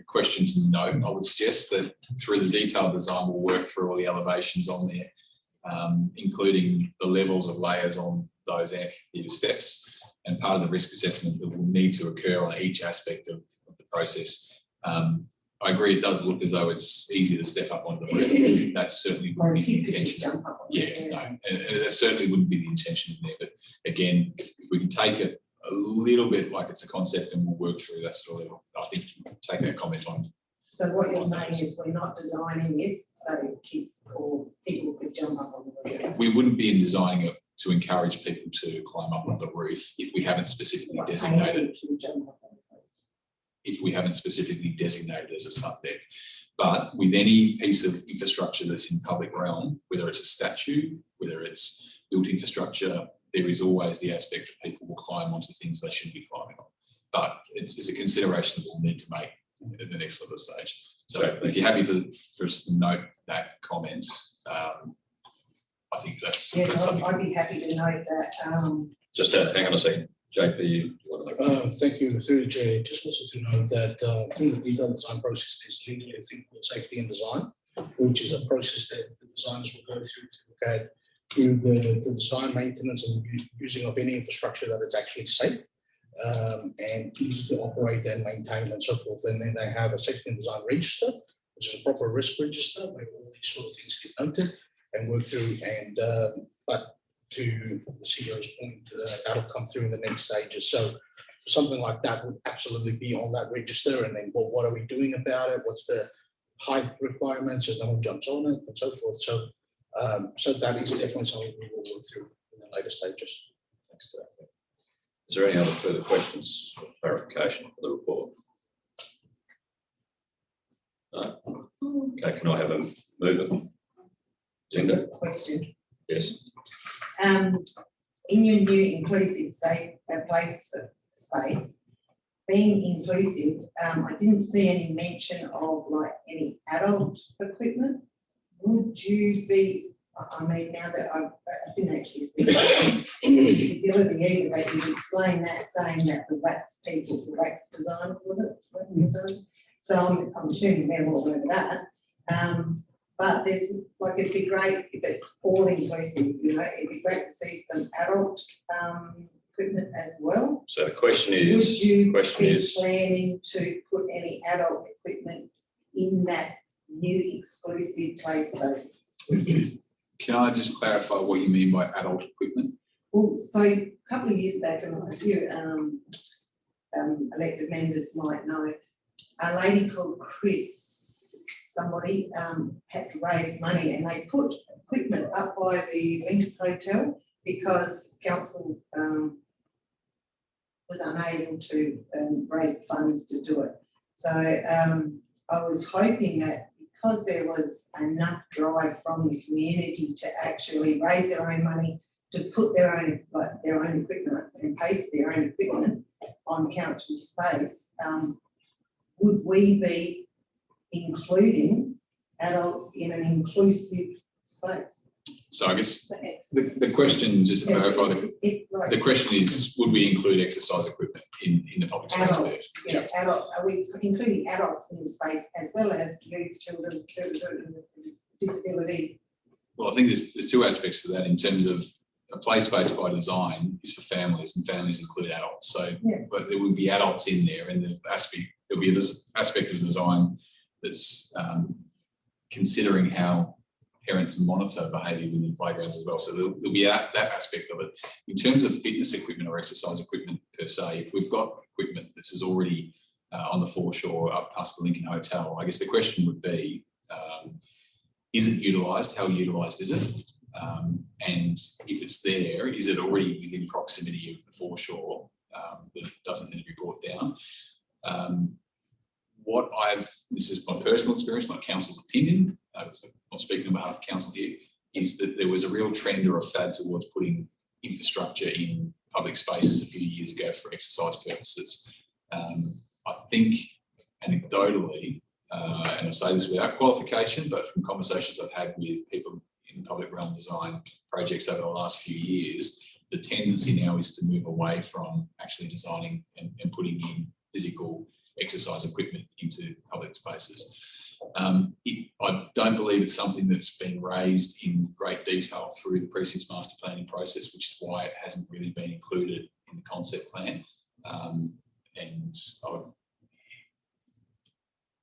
question to note. I would suggest that through the detailed design, we'll work through all the elevations on there, including the levels of layers on those amphitheatre steps, and part of the risk assessment that will need to occur on each aspect of the process. I agree, it does look as though it's easy to step up onto the roof. That certainly wouldn't be the intention. Yeah, no, and that certainly wouldn't be the intention in there. But again, if we can take it a little bit like it's a concept and we'll work through that sort of level, I think take that comment on. So what you're saying is we're not designing this so kids or people could jump up on the roof? We wouldn't be designing it to encourage people to climb up on the roof if we haven't specifically designated. If we haven't specifically designated as a sub deck. But with any piece of infrastructure that's in public realm, whether it's a statue, whether it's built infrastructure, there is always the aspect that people will climb onto things they shouldn't be climbing on. But it's a consideration that we'll need to make at the next level of stage. So if you're happy for us to note that comment, I think that's, Yes, that's something. I'd be happy to note that. Just hang on a second. JP, you want to make Thank you, through the chair. Just also to note that through the detailed design process, there's legally a thing called safety and design, which is a process that the designers will go through to look at through the design, maintenance and using of any infrastructure that it's actually safe and easy to operate and maintain and so forth. And then they have a safety and design register, which is a proper risk register where all these sort of things get noted and work through. And but to the CEO's point, that'll come through in the next stages. So something like that would absolutely be on that register. And then, well, what are we doing about it? What's the height requirements so no one jumps on it and so forth. So, so that is definitely something we will work through in the later stages. Thanks to that. Is there any other further questions or clarification for the report? No? Okay, can I have a mover? Linda? Question. Yes. In your new inclusive safe place space, being inclusive, I didn't see any mention of like any adult equipment. Would you be, I mean, now that I didn't actually see disability either, but you explained that, saying that the wax people, the wax designers, was it? So I'm assuming they're all over that. But there's like, it'd be great if it's all inclusive, you know, it'd be great to see some adult equipment as well. So the question is, Would you be is planning to put any adult equipment in that new exclusive play space? Can I just clarify what you mean by adult equipment? Well, so a couple of years back, and a few elected members might know, a lady called Chris, somebody had to raise money and they put equipment up by the Lincoln Hotel because council was unable to raise funds to do it. So I was hoping that because there was enough drive from the community to actually raise their own money, to put their own equipment and pay for their own equipment on council space, would we be including adults in an inclusive space? So I guess So excellent. the question, just to clarify, Like the question is, would we include exercise equipment in the public space adult, there? yeah, adult, are we including adults in the space as well as youth, children, disability? Well, I think there's two aspects to that in terms of a play space by design is for families, and families include adults. So, Yeah. but there would be adults in there, and there'll be this aspect of design that's considering how parents monitor behaviour within playgrounds as well. So there'll be that aspect of it. In terms of fitness equipment or exercise equipment per se, if we've got equipment this is already on the foreshore up past the Lincoln Hotel, I guess the question would be, is it utilised? How utilised is it? And if it's there, is it already within proximity of the foreshore that it doesn't need to be brought down? This is my personal experience, not council's opinion, I'm not speaking on behalf of council here, is that there was a real trend or a fad towards putting infrastructure in public spaces a few years ago for exercise purposes. I think anecdotally, and I say this without qualification, but from conversations I've had with people in public realm design projects over the last few years, the tendency now is to move away from actually designing and putting in physical exercise equipment into public spaces. I don't believe it's something that's been raised in great detail through the precinct's master planning process, which is why it hasn't really been included in the concept plan. And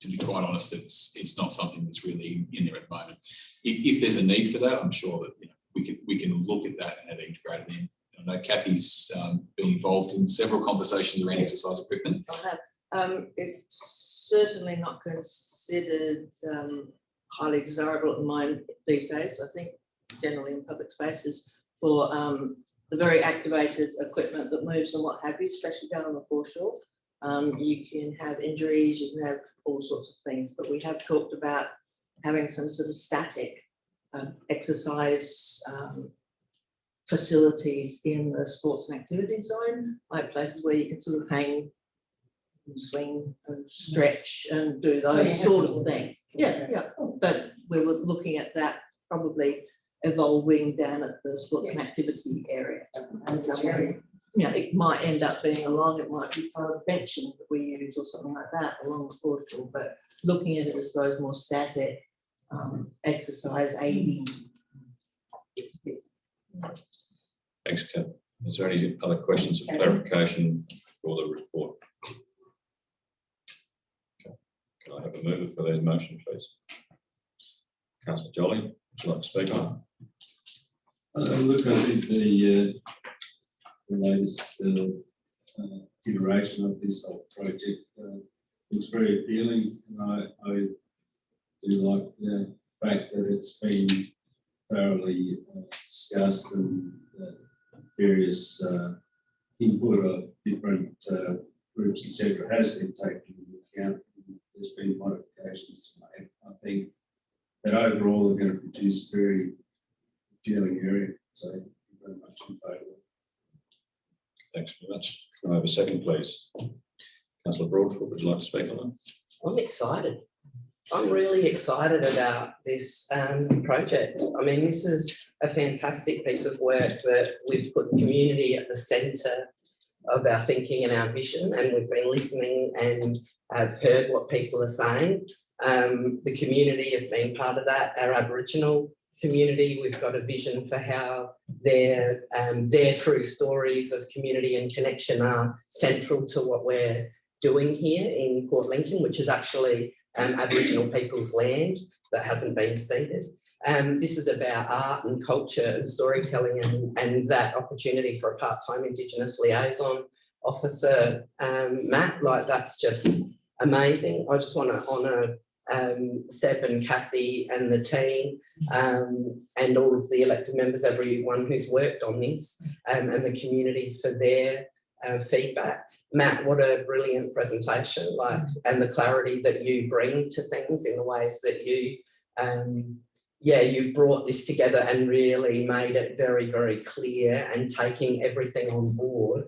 to be quite honest, it's not something that's really in there at the moment. If there's a need for that, I'm sure that we can look at that and have it integrated in. I know Kathy's been involved in several conversations around exercise equipment. I have. It's certainly not considered highly desirable at the moment these days. I think generally in public spaces for the very activated equipment that moves and what have you, especially down on the foreshore. You can have injuries, you can have all sorts of things, but we have talked about having some sort of static exercise facilities in the sports and activity zone, like places where you can sort of hang and swing and stretch and do those sort of things. Yeah, yeah. But we were looking at that probably evolving down at the sports and activity area. And somewhere, it might end up being along, it might be part of the benching that we use or something like that along the foreshore, but looking at it as those more static exercise aiding. Thanks, Kat. Is there any other questions or clarification for the report? Okay. Can I have a mover for the motion, please? Councillor Jolly, would you like to speak on? Look, I think the latest iteration of this whole project looks very appealing, and I do like the fact that it's been thoroughly discussed and various input of different groups, etc., has been taken into account. There's been modifications made. I think that overall they're going to produce a very appealing area. So thank you very much in favour. Thanks very much. Can I have a second, please? Councillor Broadfoot, would you like to speak on that? I'm excited. I'm really excited about this project. I mean, this is a fantastic piece of work that we've put the community at the centre of our thinking and our vision, and we've been listening and have heard what people are saying. The community have been part of that. Our Aboriginal community, we've got a vision for how their true stories of community and connection are central to what we're doing here in Port Lincoln, which is actually Aboriginal people's land that hasn't been ceded. This is about art and culture and storytelling, and that opportunity for a part-time Indigenous liaison officer, Matt, like that's just amazing. I just want to honour Seb and Kathy and the team and all of the elected members, everyone who's worked on this, and the community for their feedback. Matt, what a brilliant presentation, like, and the clarity that you bring to things in the ways that you, you've brought this together and really made it very, very clear and taking everything on board.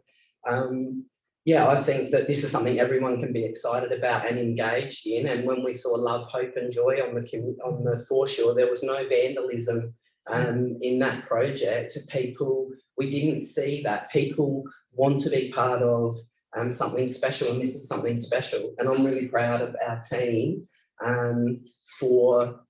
I think that this is something everyone can be excited about and engaged in. And when we saw love, hope and joy on the foreshore, there was no vandalism in that project. People, we didn't see that. People want to be part of something special, and this is something special. And I'm really proud of our team for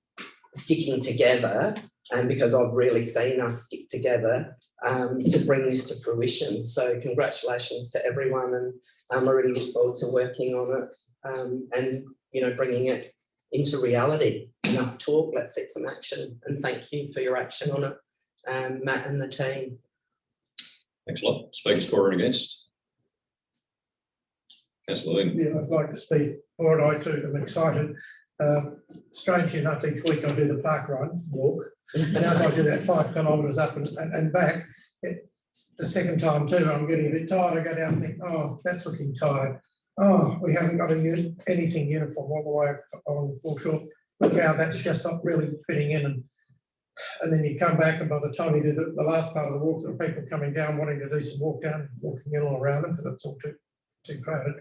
sticking together, and because I've really seen us stick together to bring this to fruition. So congratulations to everyone, and I really look forward to working on it and, you know, bringing it into reality. Enough talk, let's see some action, and thank you for your action on it, Matt and the team. Thanks a lot. Speakers for and against? Councillor Ling. Yeah, I'd like to speak for it. I too am excited. Strangely enough, each week I do the park run walk, and as I do that 5 kilometres up and back, the second time too, I'm getting a bit tired. I go down and think, oh, that's looking tired. Oh, we haven't got anything uniform all the way on the foreshore. Look how that's just not really fitting in. And then you come back, and by the time you do the last part of the walk, there are people coming down wanting to do some walk down, walking in all around them because it's all too crowded.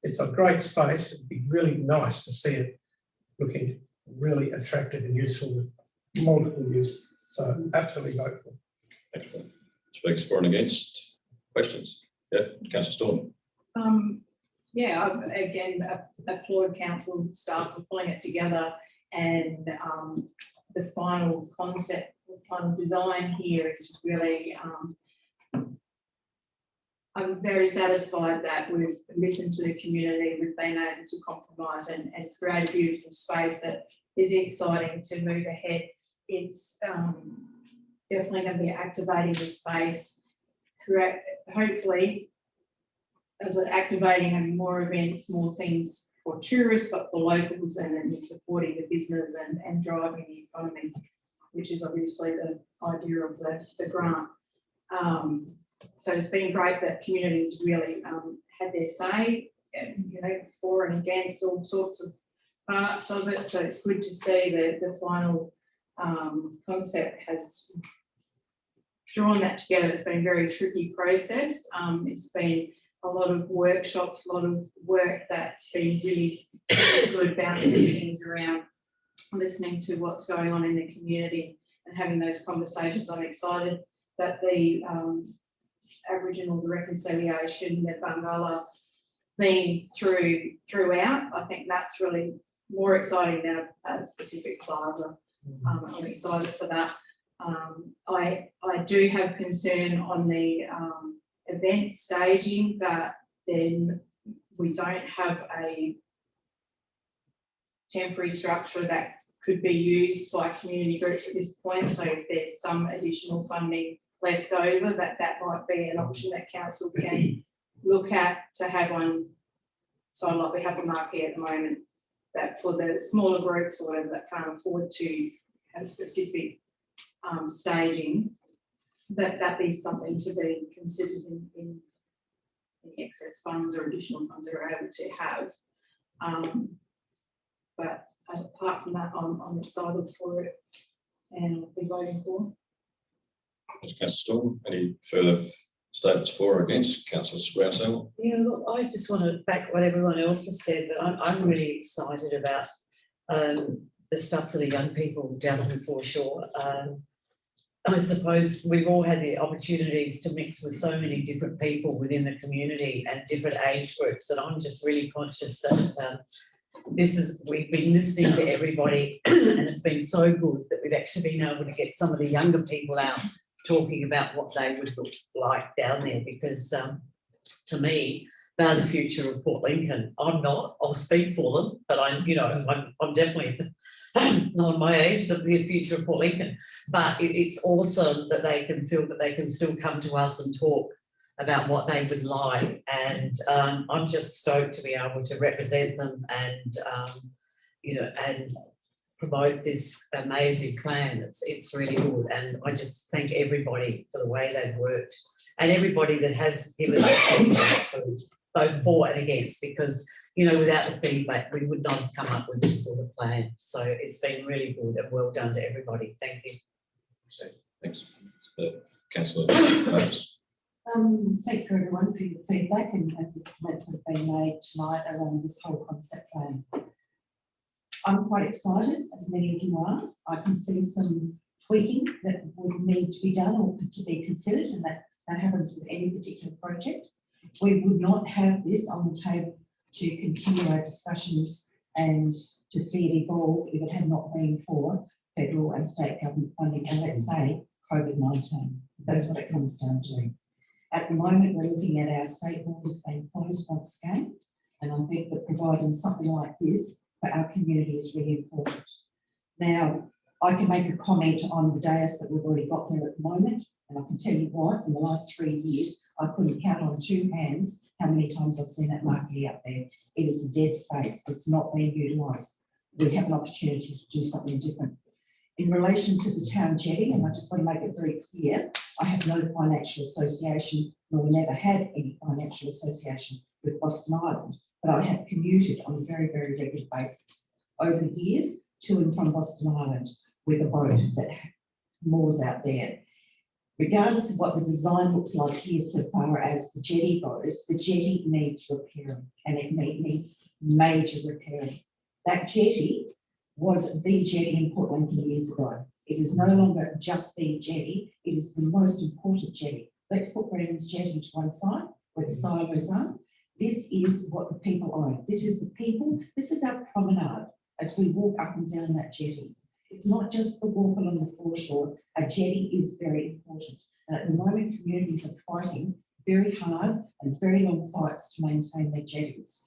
It's a great space. It'd be really nice to see it looking really attractive and useful with multiple use. So absolutely vote for. Excellent. Speakers for and against? Questions? Yeah, Councillor Storm. I again applaud council staff for pulling it together, and the final concept, the final design here is really, I'm very satisfied that we've listened to the community, we've been able to compromise and create a beautiful space that is exciting to move ahead. It's definitely going to be activating the space, hopefully, as an activating and more events, more things for tourists, but for locals, and supporting the business and driving the economy, which is obviously the idea of the grant. So it's been great that communities really had their say, you know, for and against all sorts of parts of it. So it's good to see that the final concept has drawn that together. It's been a very tricky process. It's been a lot of workshops, a lot of work that's been really good, bouncing things around, listening to what's going on in the community and having those conversations. I'm excited that the Aboriginal, the reconciliation, the Bangala theme throughout. I think that's really more exciting than a specific plaza. I'm excited for that. I do have concern on the event staging, that then we don't have a temporary structure that could be used by community groups at this point. So if there's some additional funding left over, that might be an option that council can look at, to have one. So like we have a marquee at the moment, that for the smaller groups or whatever that can't afford to have specific staging, that be something to be considered in excess funds or additional funds that we're able to have. But apart from that, I'm excited for it and I'll be voting for. Thanks, Councillor Storm. Any further statements for or against? Councillor Rousseau. Yeah, look, I just want to back what everyone else has said, but I'm really excited about the stuff for the young people down on the foreshore. I suppose we've all had the opportunities to mix with so many different people within the community and different age groups, and I'm just really conscious that we've been listening to everybody and it's been so good that we've actually been able to get some of the younger people out talking about what they would look like down there, because to me, they're the future of Port Lincoln. I'm not, I'll speak for them, but I'm definitely not my age, the future of Port Lincoln. But it's awesome that they can feel that they can still come to us and talk about what they would like. And I'm just stoked to be able to represent them and, and promote this amazing plan. It's really good. And I just thank everybody for the way they've worked and everybody that has given us feedback too. both for and against, because, you know, without the feedback, we would not have come up with this sort of plan. So it's been really good and well done to everybody. Thank you. Thanks. Councillor Davis. Thank you everyone for your feedback and the comments that have been made tonight around this whole concept plan. I'm quite excited, as many of you are. I can see some tweaking that would need to be done or to be considered, and that happens with any particular project. We would not have this on the table to continue our discussions and to see it evolve if it had not been for federal and state government funding, and let's say COVID-19. That's what it comes down to. At the moment, we're looking at our state borders being closed once again, and I think that providing something like this for our community is really important. Now, I can make a comment on the dais that we've already got there at the moment, and I can tell you what, in the last 3 years, I couldn't count on 2 hands how many times I've seen that marquee up there. It is a dead space. It's not being utilised. We have an opportunity to do something different. In relation to the town jetty, and I just want to make it very clear, I have no financial association, nor we never had any financial association with Boston Island, but I have commuted on a very, very regular basis over the years to and from Boston Island with a boat that moors out there. Regardless of what the design looks like here so far as the jetty goes, the jetty needs repairing, and it needs major repairing. That jetty was the jetty in Port Lincoln years ago. It is no longer just the jetty, it is the most important jetty. Let's put Brennan's jetty to one side, where the silos are. This is what the people own. This is the people, this is our promenade as we walk up and down that jetty. It's not just the walk along the foreshore. A jetty is very important. And at the moment, communities are fighting very hard and very long fights to maintain their jetties.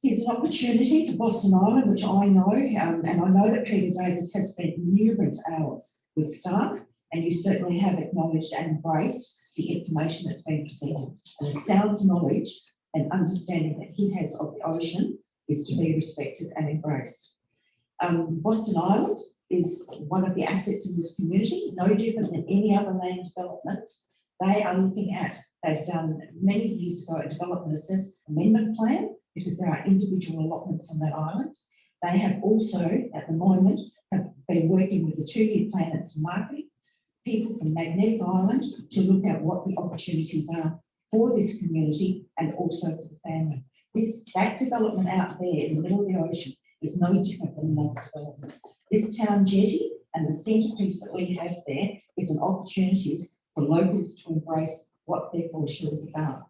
Here's an opportunity for Boston Island, which I know, and I know that Peter Davis has spent numerous hours with staff, and you certainly have acknowledged and embraced the information that's been presented. And the sound knowledge and understanding that he has of the ocean is to be respected and embraced. Boston Island is one of the assets in this community, no different than any other land development. They are looking at, they've done many years ago a development assessment amendment plan, because there are individual allotments on that island. They have also, at the moment, have been working with the 2-year plan that's marketing, people from Magnetic Island to look at what the opportunities are for this community and also for the family. That development out there in the middle of the ocean is no different than another development. This town jetty and the centrepiece that we have there is an opportunity for locals to embrace what their foreshore is about.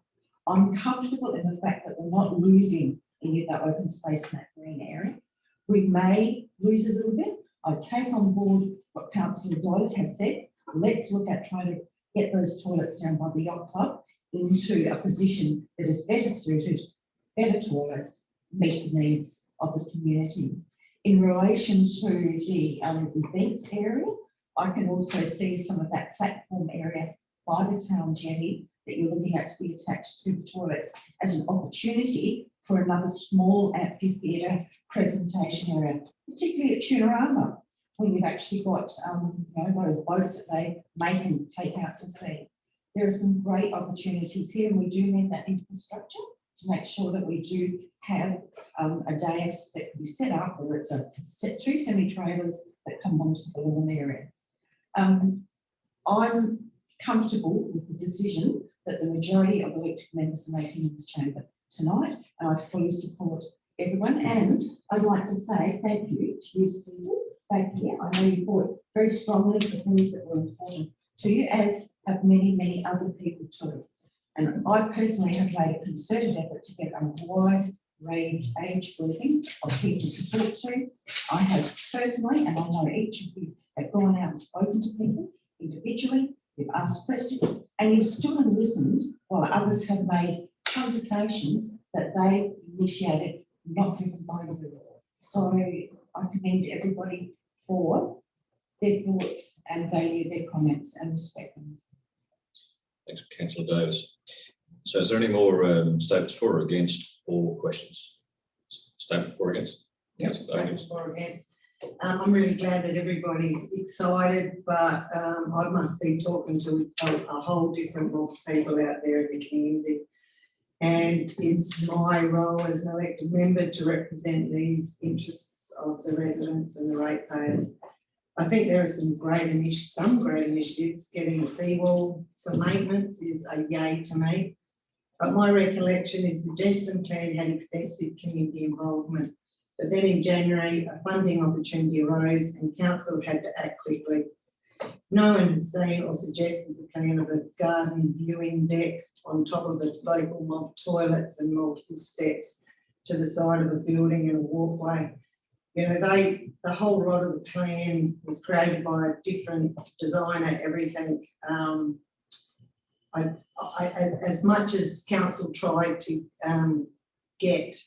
I'm comfortable in the fact that we're not losing any of that open space in that green area. We may lose a little bit. I take on board what Councillor Dodd has said. Let's look at trying to get those toilets down by the yacht club into a position that is better suited, better toilets, meet the needs of the community. In relation to the events area, I can also see some of that platform area by the town jetty that you're looking at to be attached to the toilets as an opportunity for another small amphitheatre presentation area, particularly at Tunarama, when you've actually got those boats that they make and take out to sea. There are some great opportunities here, and we do need that infrastructure to make sure that we do have a dais that can be set up, whether it's two semi-trailers that come onto the lawn area. I'm comfortable with the decision that the majority of elected members are making in this chamber tonight, and I fully support everyone. And I'd like to say thank you to you people back here. I know you fought very strongly for things that were important to you, as have many, many other people too. And I personally have made a concerted effort to get a wide range age grouping of people to talk to. I have personally, and I know each of you have gone out and spoken to people individually, you've asked questions, and you've stood and listened while others have made conversations that they initiated, not driven by the law. So I commend everybody for their thoughts and value their comments and respect them. Thanks, Councillor Davis. So is there any more statements for or against or questions? Statement for or against? Yep, statement for or against. I'm really glad that everybody's excited, but I must be talking to a whole different group of people out there in the community. And it's my role as an elected member to represent these interests of the residents and the ratepayers. I think there are some great initiatives. Getting the seawall, some maintenance is a yay to me. But my recollection is the Jensen plan had extensive community involvement. But then in January, a funding opportunity arose and council had to act quickly. No one had seen or suggested the plan of a garden viewing deck on top of a local mob toilets and multiple steps to the side of a building and a walkway. You know, the whole lot of the plan was created by a different designer, everything. As much as council tried to get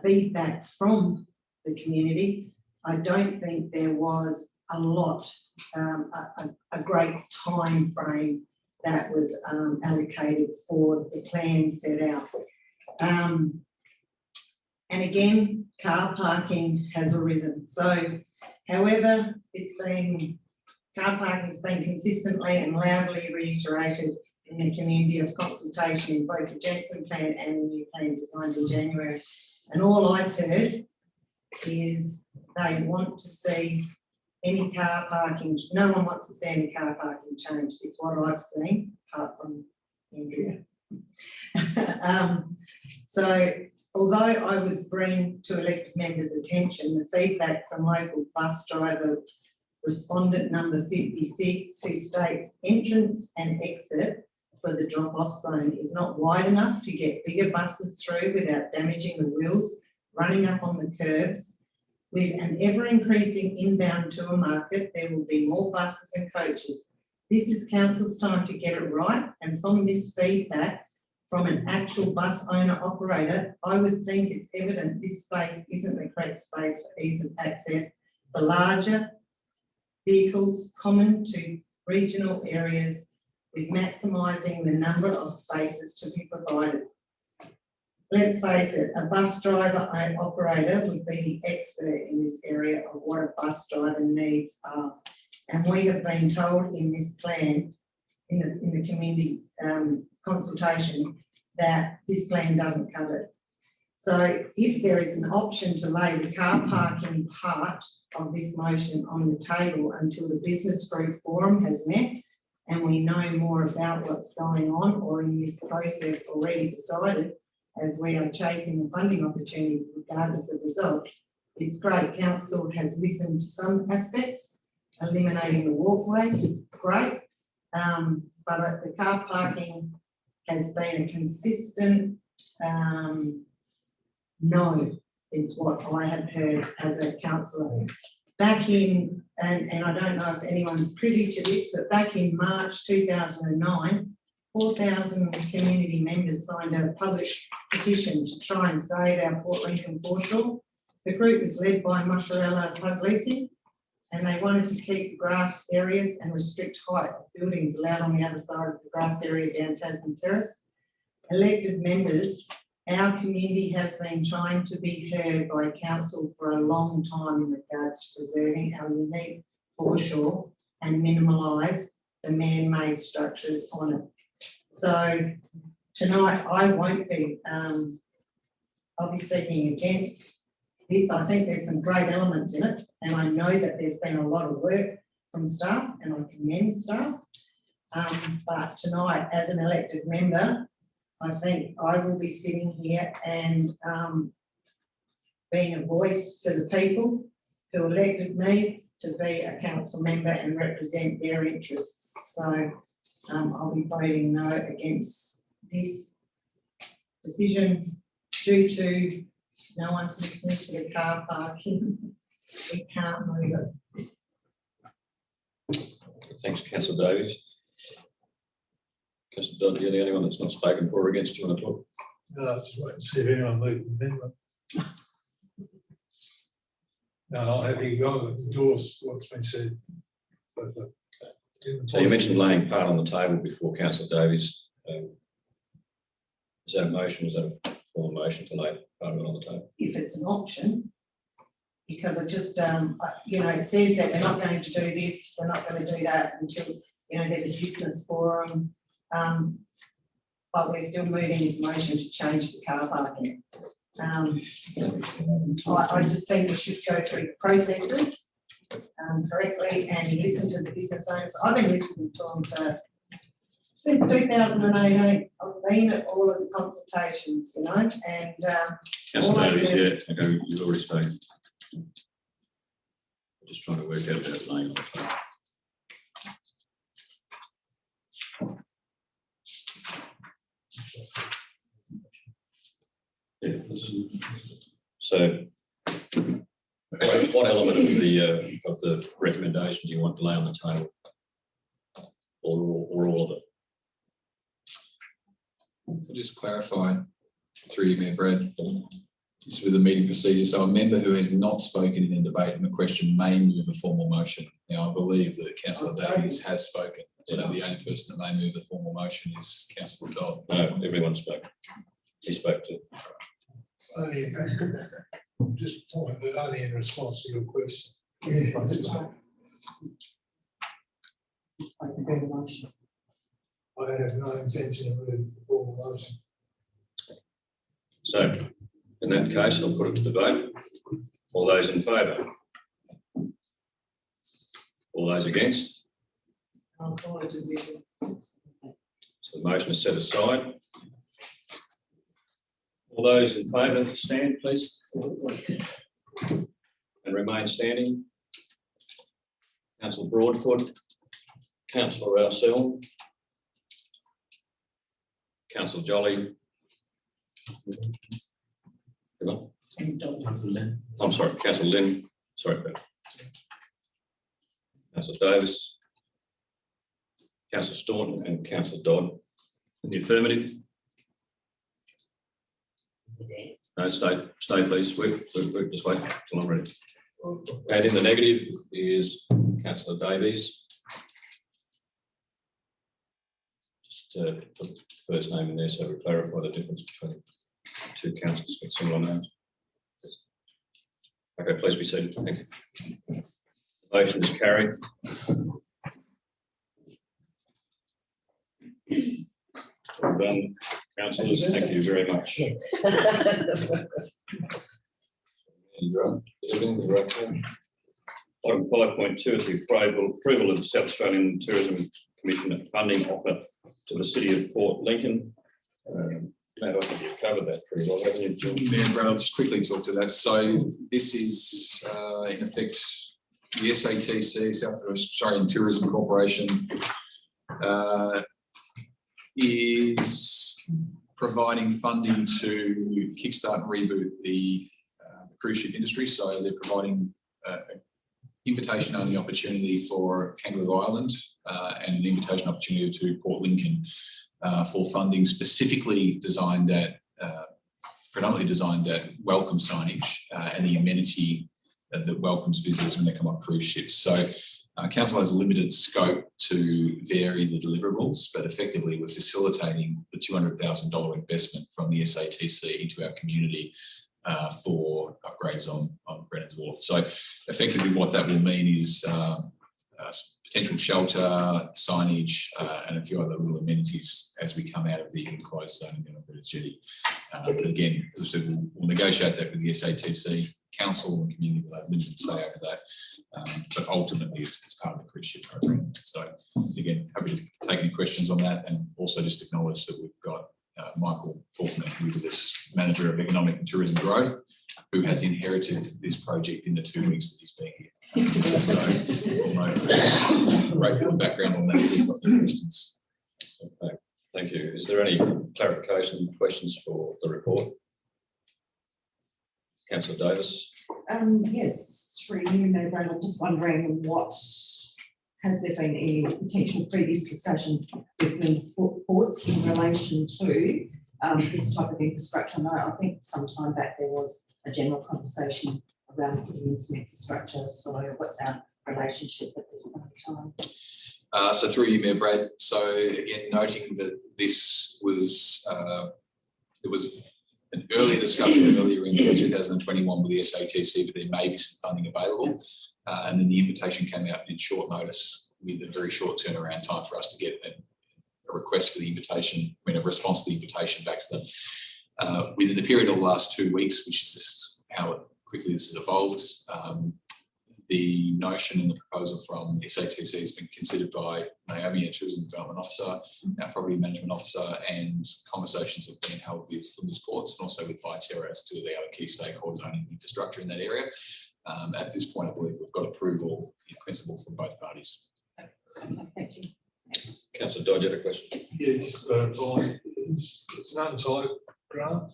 feedback from the community, I don't think there was a lot, a great time frame that was allocated for the plan set out. And again, car parking has arisen. So, however, car parking has been consistently and loudly reiterated in the community of consultation in both the Jensen plan and the new plan designed in January. And all I've heard is they want to see any car parking, no one wants to see any car parking change, is what I've seen, apart from Andrea. So, although I would bring to elected members' attention the feedback from local bus driver respondent number 56, who states entrance and exit for the drop-off zone is not wide enough to get bigger buses through without damaging the wheels, running up on the curbs. With an ever-increasing inbound tour market, there will be more buses and coaches. This is council's time to get it right, and from this feedback from an actual bus owner operator, I would think it's evident this space isn't the correct space for ease of access for larger vehicles common to regional areas, with maximising the number of spaces to be provided. Let's face it, a bus driver and operator would be the expert in this area of what a bus driver needs are. And we have been told in this plan, in the community consultation, that this plan doesn't cover it. So if there is an option to lay the car parking part of this motion on the table until the business group forum has met and we know more about what's going on, or in this process already decided, as we are chasing the funding opportunity regardless of results, it's great. Council has listened to some aspects, eliminating the walkway, it's great, but the car parking has been a consistent no, is what I have heard as a councillor. Back in, and I don't know if anyone's privy to this, but back in March 2009, 4,000 community members signed a public petition to try and save our Port Lincoln foreshore. The group was led by Mozzarella Puglisi, and they wanted to keep the grass areas and restrict height of buildings allowed on the other side of the grass areas down Tasman Terrace. Elected members, our community has been trying to be heard by council for a long time in regards to preserving our unique foreshore and minimise the man-made structures on it. So tonight I won't be, I'll be speaking against this. I think there's some great elements in it, and I know that there's been a lot of work from staff, and I commend staff. But tonight, as an elected member, I think I will be sitting here and being a voice to the people who elected me to be a council member and represent their interests. So I'll be voting no against this decision due to no one's listening to the car parking. We can't move it. Thanks, Councillor Davies. Councillor Dodd, you're the only one that's not spoken for or against. Do you want to talk? No, just wait and see if anyone moves the amendment. No, I'll have you go endorse what's been said. So you mentioned laying part on the table before, Councillor Davies. Is that a motion? Is that a formal motion to lay part of it on the table? If it's an option, because I just, you know, it says that they're not going to do this, they're not going to do that until, you know, there's a business forum. but we're still moving this motion to change the car parking. I just think we should go through the processes correctly and listen to the business owners. I've been listening to them since 2018. I've been at all of the consultations, you know, and Councillor all I Davies, heard- yeah, okay, you've already spoken. I'm just trying to work out that line. Yeah, so what element of the recommendation do you want to lay on the table? Or all of it? I'll just clarify through you, Mayor Brad, just with the meeting procedure. So a member who has not spoken in a debate on the question may move a formal motion. Now, I believe that Councillor Davies has spoken. So the only person that may move a formal motion is Councillor Dodd. No, everyone spoke. He spoke to. Only, just point, but only in response to your question. Yeah, that's right. It's like a better motion. I have no intention of moving the formal motion. So in that case, I'll put it to the vote. All those in favour? All those against? So the motion is set aside. All those in favour, stand please. And remain standing. Councillor Broadfoot, Councillor Rousell, Councillor Jolly. Councillor Lynn. I'm sorry, Councillor Lynn, sorry about that. Councillor Davis, Councillor Staunton and Councillor Dodd. In the affirmative? No, stay please, we'll just wait till I'm ready. And in the negative is Councillor Davies. Just put the first name in there so we clarify the difference between two councils with similar names. Okay, please be seated. Thank you. Motion is carried. Well done, councillors. Thank you very much. Item 5.2 is the approval of the South Australian Tourism Commission funding offer to the City of Port Lincoln. Matt, I think you've covered that pretty well, haven't you? Mayor Brad, I'll just quickly talk to that. So this is in effect the SATC, South Australian Tourism Corporation, is providing funding to kickstart and reboot the cruise ship industry. So they're providing invitation-only opportunity for Kangaroo Island and an invitation opportunity to Port Lincoln for funding specifically designed at, predominantly designed at welcome signage and the amenity that welcomes visitors when they come on cruise ships. So council has a limited scope to vary the deliverables, but effectively we're facilitating the $200,000 investment from the SATC into our community for upgrades on Brennan's Wharf. So effectively what that will mean is potential shelter, signage, and a few other little amenities as we come out of the enclosed zone in Brennan's Jetty. But again, as I said, we'll negotiate that with the SATC. Council and community will have limited say over that, but ultimately it's part of the cruise ship program. So again, happy to take any questions on that, and also just acknowledge that we've got Michael Faulkner, who is Manager of Economic and Tourism Growth, who has inherited this project in the 2 weeks that he's been here. So great to have a background on that. If you've got any questions. Okay, thank you. Is there any clarification questions for the report? Councillor Davis. Yes, through you, Mayor Brown, I'm just wondering has there been any potential previous discussions with municipal ports in relation to this type of infrastructure? No, I think sometime back there was a general conversation around putting in some infrastructure. So what's our relationship at this point in time? So through you, Mayor Brad. So again, noting that this was, there was an earlier discussion earlier in 2021 with the SATC, but there may be some funding available. And then the invitation came out in short notice with a very short turnaround time for us to get request for the invitation, a response to the invitation back to them. Within the period of the last 2 weeks, which is this, how quickly this has evolved, the notion and the proposal from SATC has been considered by Naomi, our Tourism Development Officer, our Property Management Officer, and conversations have been held with Flinders Ports and also with Viterra as to the other key stakeholders owning the infrastructure in that area. At this point, I believe we've got approval in principle from both parties. Thank you. Councillor Dodd, you had a question? Yeah, just clarifying, it's an untied grant.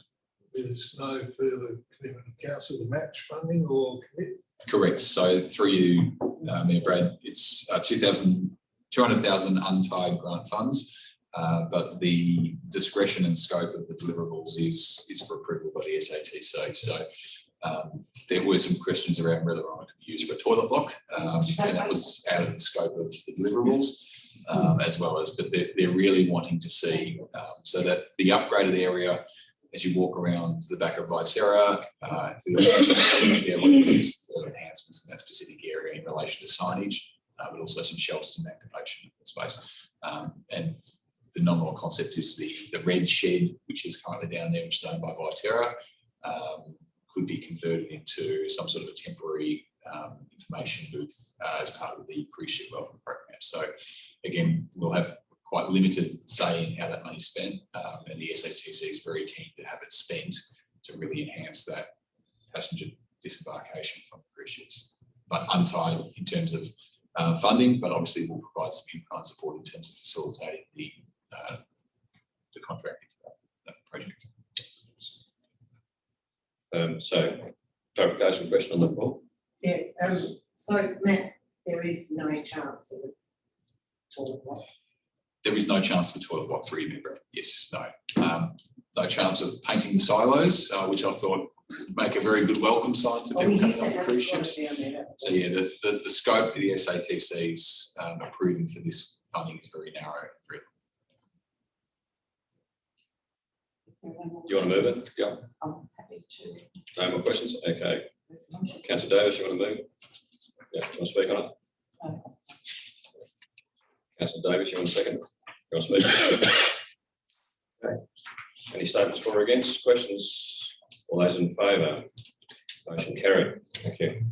There's no further commitment of council to match funding or commit. Correct. So through you, Mayor Brad, it's 200,000 untied grant funds, but the discretion and scope of the deliverables is for approval by the SATC. So there were some questions around whether or not it could be used for a toilet block, and that was out of the scope of the deliverables, as well as, but they're really wanting to see so that the upgraded area, as you walk around the back of Viterra, there will be enhancements in that specific area in relation to signage, but also some shelters and activation of the space. And the nominal concept is the red shed, which is currently down there, which is owned by Viterra, could be converted into some sort of a temporary information booth as part of the cruise ship welcome program. So again, we'll have quite limited say in how that money's spent, and the SATC is very keen to have it spent to really enhance that passenger disembarkation from cruise ships, but untied in terms of funding, but obviously we'll provide some in-kind support in terms of facilitating the contracting for that project. So clarification question on the floor. Yeah, so Matt, there is no chance of it. Toilet block. There is no chance of a toilet block 3, member. Yes, no. No chance of painting the silos, which I thought would make a very good welcome sign to people coming on the cruise ships. So yeah, the scope for the SATC's approving for this funding is very narrow. Do you want to move it? Yeah. I'm happy to. No more questions? Okay. Councillor Davis, you want to move? Yeah, do you want to speak on it? No. Councillor Davis, you want a second? You want to speak? Okay. Any statements for or against? Questions? All those in favour? Motion carried. Thank you.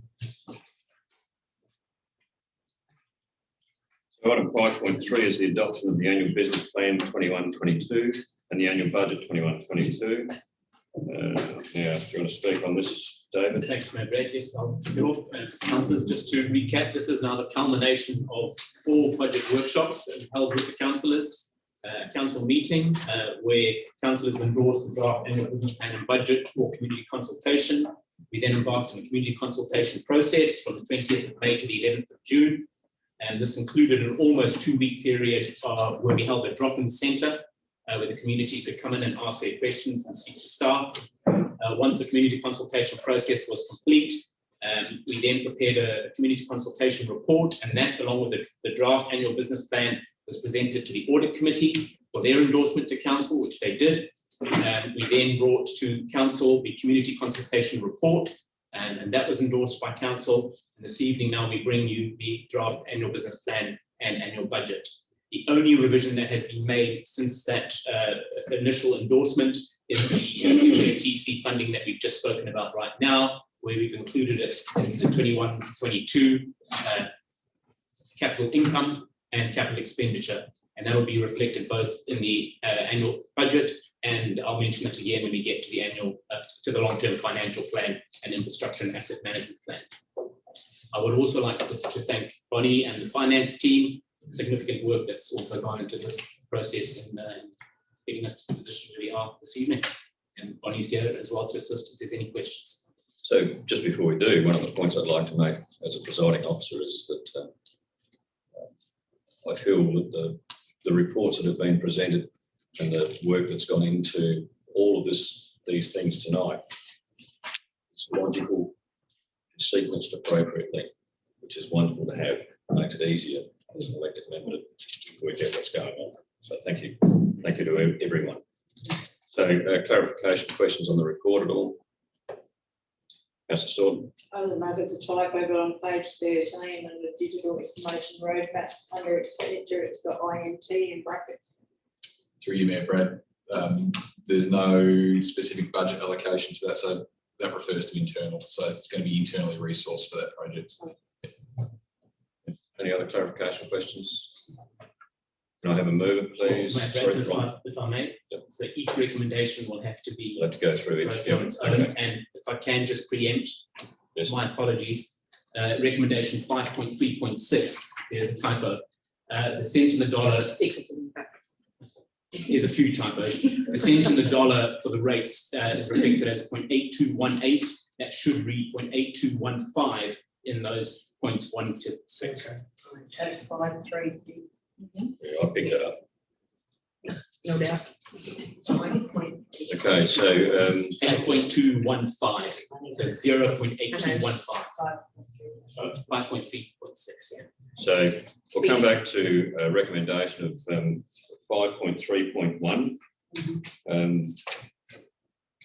So item 5.3 is the adoption of the annual business plan 21-22 and the annual budget 21-22. Now, do you want to speak on this, David? Thanks, Mayor Brad. Yes, I'll kick it off. Councillors, just to recap, this is now the culmination of 4 project workshops held with the councillors. Council meeting where councillors endorsed the draft annual business plan and budget for community consultation. We then embarked on a community consultation process from the 20th of May to the 11th of June. And this included an almost 2-week period where we held a drop-in centre where the community could come in and ask their questions and speak to staff. Once the community consultation process was complete, we then prepared a community consultation report, and that, along with the draft annual business plan, was presented to the audit committee for their endorsement to council, which they did. We then brought to council the community consultation report, and that was endorsed by council. And this evening now we bring you the draft annual business plan and annual budget. The only revision that has been made since that initial endorsement is the SATC funding that we've just spoken about right now, where we've included it in the 21-22 capital income and capital expenditure. And that will be reflected both in the annual budget, and I'll mention it again when we get to the annual, to the long-term financial plan and infrastructure and asset management plan. I would also like to thank Bonnie and the finance team. Significant work that's also gone into this process and getting us to the position where we are this evening. And Bonnie's here as well to assist if there's any questions. So just before we do, one of the points I'd like to make as a presiding officer is that I feel that the reports that have been presented and the work that's gone into all of these things tonight is logical, sequenced appropriately, which is wonderful to have. It makes it easier as an elected member to work out what's going on. So thank you. Thank you to everyone. So clarification questions on the report at all? Councillor Staunton. I don't know if it's a typo, but on page 13 and the digital information roadmap under expenditure, it's got INT in brackets. through you, Mayor Brad, there's no specific budget allocation to that, so that refers to internal. So it's going to be internally resourced for that project. Any other clarification questions? Can I have a mover, please? Matt, Sorry, if I may, Yep. so each recommendation will have to be We'll have to go through go each. through on its own, and if I can just preempt, Yes. my apologies. Recommendation 5.3.6, there's a typo. The cent in the dollar, there's a few typos. The cent in the dollar for the rates is reflected as 0.8218. That should read 0.8215 in those points 1 to 6. That's 536. Yeah, I picked it up. No doubt. Okay, so, And 0.215, so 0.8215. 5.3.6, yeah. so we'll come back to a recommendation of 5.3.1. Can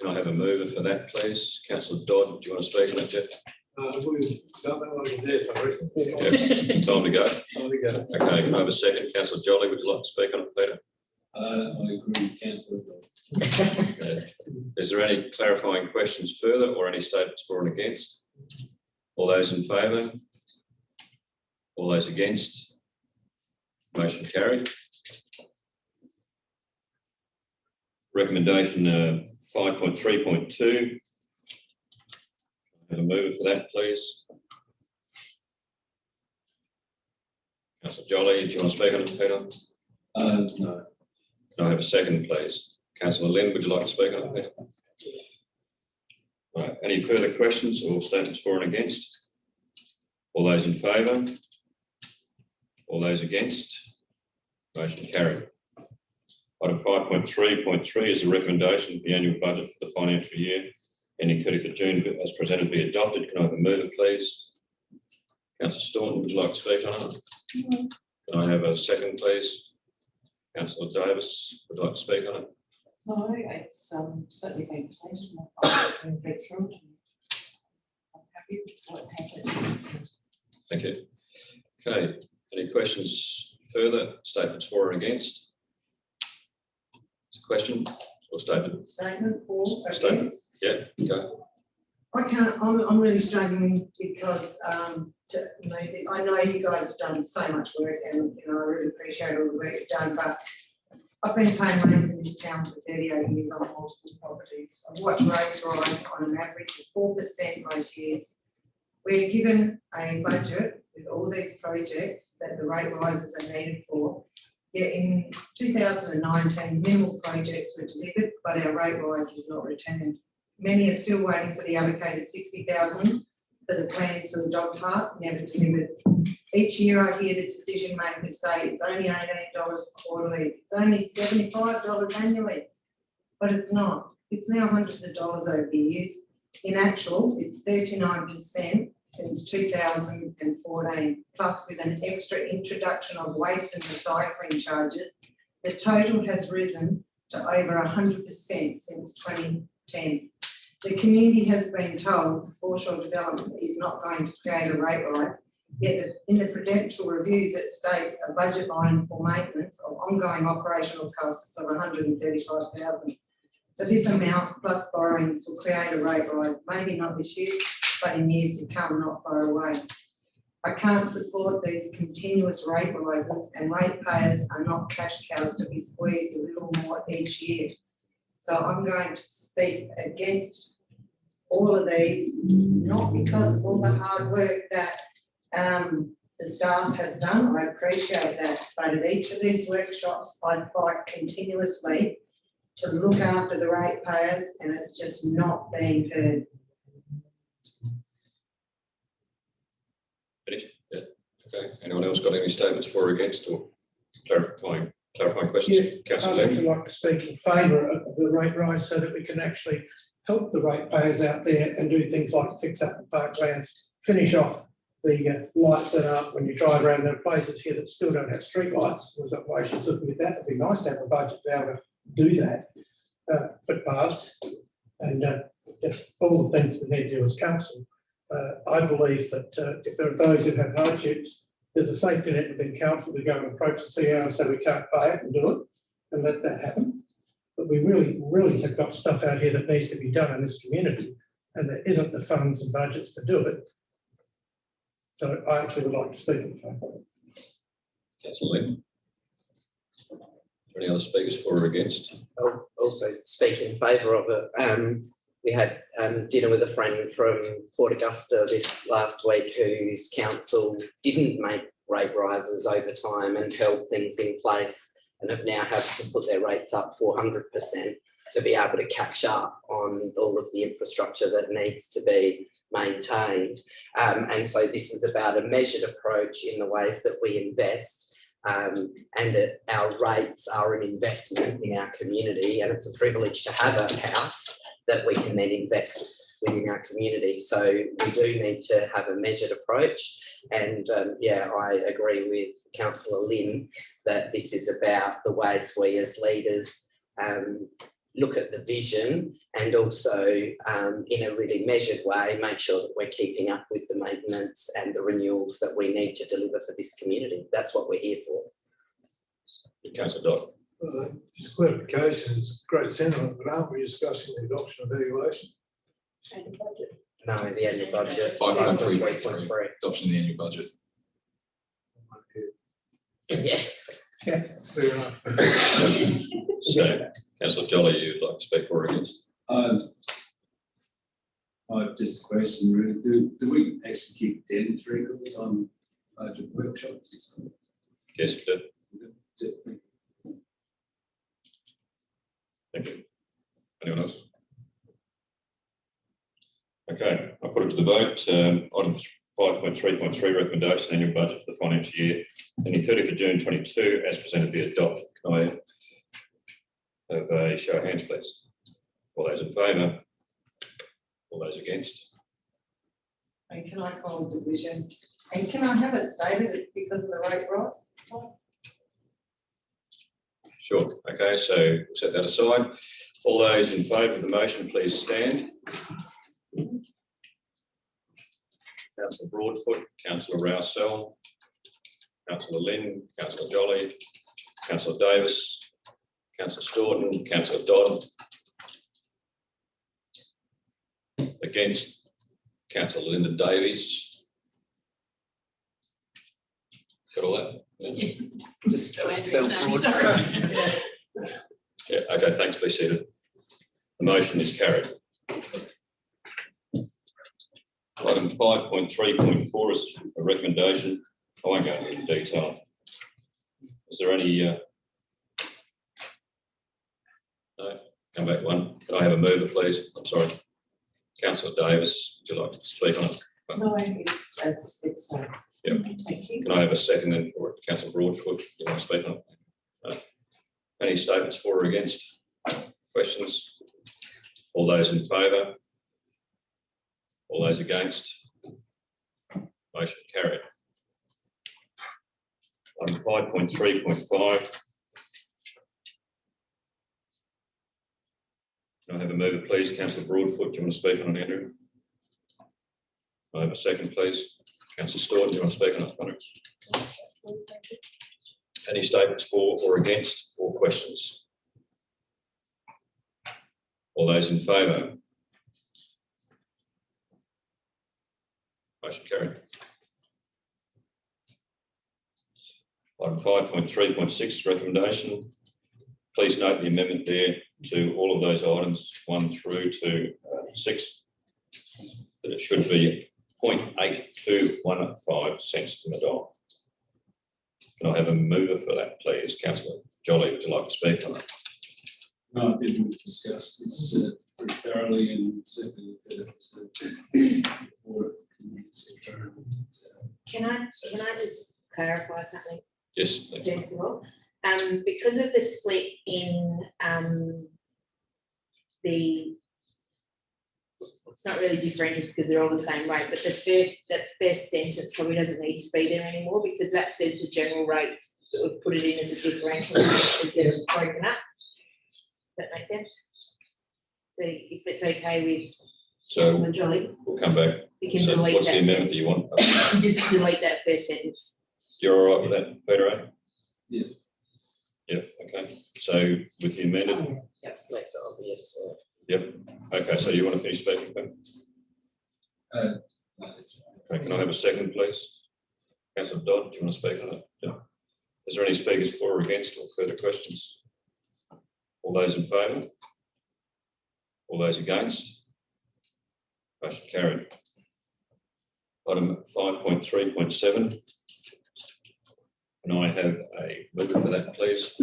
I have a mover for that, please? Councillor Dodd, do you want to speak on it, Jeff? We've done that one in death, I reckon. Yeah, time to go. Time to go. Okay, can I have a second? Councillor Jolly, would you like to speak on it, Peter? I agree with Councillor. Is there any clarifying questions further or any statements for and against? All those in favour? All those against? Motion carried. Recommendation 5.3.2. Have a mover for that, please. Councillor Jolly, do you want to speak on it, Peter? No. Can I have a second, please? Councillor Lynn, would you like to speak on it, Peter? Right, any further questions or statements for and against? All those in favour? All those against? Motion carried. Item 5.3.3 is a recommendation of the annual budget for the financial year ending 30th of June as presented be adopted. Can I have a mover, please? Councillor Staunton, would you like to speak on it? Can I have a second, please? Councillor Davis, would you like to speak on it? No, it's certainly been presented and I've read through it. I'm happy with what has. Thank you. Okay, any questions further? Statements for and against? Question or statement? Statement for, Statement. against. Yeah, go. I'm really struggling because, I know you guys have done so much work and, I really appreciate all the work you've done, but I've been paying rates in this town for 38 years on multiple properties. I've watched rates rise on an average of 4% most years. We're given a budget with all these projects that the rate rises are needed for. Yet in 2019, minimal projects were delivered, but our rate rise was not returned. Many are still waiting for the allocated 60,000 for the plans for the dog park, never delivered. Each year I hear the decision makers say it's only $18 quarterly, it's only $75 annually, but it's not. It's now hundreds of dollars over the years. In actual, it's 39% since 2014, plus with an extra introduction of waste and recycling charges, the total has risen to over 100% since 2010. The community has been told Foreshore development is not going to create a rate rise, yet in the prudential reviews it states a budget line for maintenance of ongoing operational costs of 135,000. So this amount plus borrowings will create a rate rise, maybe not this year, but in years to come, not far away. I can't support these continuous rate rises, and ratepayers are not cash cows to be squeezed a little more each year. So I'm going to speak against all of these, not because of all the hard work that the staff have done, I appreciate that, but at each of these workshops I fight continuously to look after the ratepayers, and it's just not being heard. Yeah. Okay. Anyone else got any statements for or against or clarifying questions? Yeah, Councillor I'd Lemon. like to speak in favour of the rate rise so that we can actually help the ratepayers out there and do things like fix up the parklands, finish off the lights that are up when you drive around. There are places here that still don't have street lights. There's operations looking at that. It'd be nice to have a budget to be able to do that. Footpaths and just all the things we need to do as council. I believe that if there are those who have hardships, there's a safety net within council to go and approach the CEO and say we can't pay it and do it. and let that happen. But we really have got stuff out here that needs to be done in this community, and there isn't the funds and budgets to do it. So I actually would like to speak in favour. Councillor Lynn. Any other speakers for or against? I'll also speak in favour of it. We had dinner with a friend from Port Augusta this last week whose council didn't make rate rises over time and held things in place and have now had to put their rates up 400% to be able to catch up on all of the infrastructure that needs to be maintained. And so this is about a measured approach in the ways that we invest. And our rates are an investment in our community, and it's a privilege to have a house that we can then invest within our community. So we do need to have a measured approach. And yeah, I agree with Councillor Lynn that this is about the ways we as leaders look at the vision and also in a really measured way, make sure that we're keeping up with the maintenance and the renewals that we need to deliver for this community. That's what we're here for. Councillor Dodd. Just clarification, it's great sentiment, but aren't we discussing the adoption of valuation? No, the annual budget. 5.3.3. Adoption of the annual budget. Yeah. Yeah. Fair enough. So, Councillor Jolly, you'd like to speak for or against? Just a question, really. Do we actually keep attendance records on budget workshops? Yes, we do. Thank you. Anyone else? Okay, I'll put it to the vote. Item 5.3.3, recommendation annual budget for the financial year ending 30th of June 22 as presented be adopted. Can I have a show of hands, please? All those in favour? All those against? And can I call division? And can I have it stated it's because of the rate rise? Sure. Okay, so set that aside. All those in favour of the motion, please stand. Councillor Broadfoot, Councillor Rousell, Councillor Lynn, Councillor Jolly, Councillor Davis, Councillor Staunton, Councillor Dodd. Against, Councillor Linda Davies. Got all that? Yeah. Just spell broad. Yeah, okay, thanks, be seated. The motion is carried. Item 5.3.4 is a recommendation. I won't go into detail. Is there any? No, come back one. Can I have a mover, please? I'm sorry. Councillor Davis, would you like to speak on it? No, it's as it starts. Yep. Thank you. Can I have a second then for it? Councillor Broadfoot, you want to speak on it? No. Any statements for or against? Questions? All those in favour? All those against? Motion carried. Item 5.3.5. Can I have a mover, please? Councillor Broadfoot, do you want to speak on it, Andrew? Can I have a second, please? Councillor Staunton, do you want to speak on it? Any statements for or against or questions? All those in favour? Motion carried. Item 5.3.6, recommendation. Please note the amendment there to all of those items 1 through to 6, that it should be 0.8215 cents in the dollar. Can I have a mover for that, please? Councillor Jolly, would you like to speak on it? No, I didn't discuss this pretty thoroughly and certainly Can I just clarify something Yes. Thank you. first of all? Because of the split in it's not really differentiated because they're all the same rate, but that first sentence probably doesn't need to be there anymore because that says the general rate, that we've put it in as a differential as they're broken up. Does that make sense? So if it's okay with Councillor Jolly, We'll come back. we can So delete what's the that. amendment that you want? Just delete that first sentence. You're all right with that, Peter? Eh? Yeah. Yep, okay, so with the amended, Yep, makes it obvious. yep, okay, so you want to finish speaking, Ben? No, that's right. Okay, can I have a second, please? Councillor Dodd, do you want to speak on it? Yeah. Is there any speakers for or against or further questions? All those in favour? All those against? Motion carried. Item 5.3.7. Can I have a mover for that, please?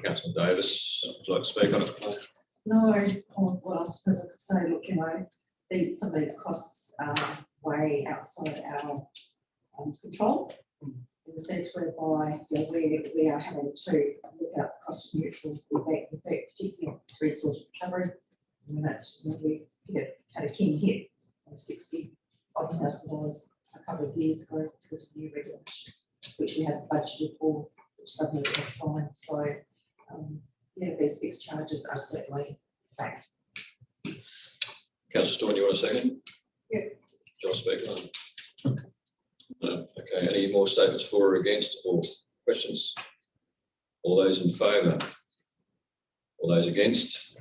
Councillor Davis, would you like to speak on it, please? No, well, I suppose I could say, look, you know, some of these costs are way outside our control. In the sense whereby, you know, we are having to look at cost neutral effect, particularly on resource recovery. And that's, you know, we had a king hit of $60,000 a couple of years ago because of new regulations, which we had budgeted for, which suddenly went fine. So, yeah, these fixed charges are certainly a fact. Councillor Storm, you want a second? Yeah. Do you want to speak on it? No. Okay, any more statements for or against or questions? All those in favour? All those against?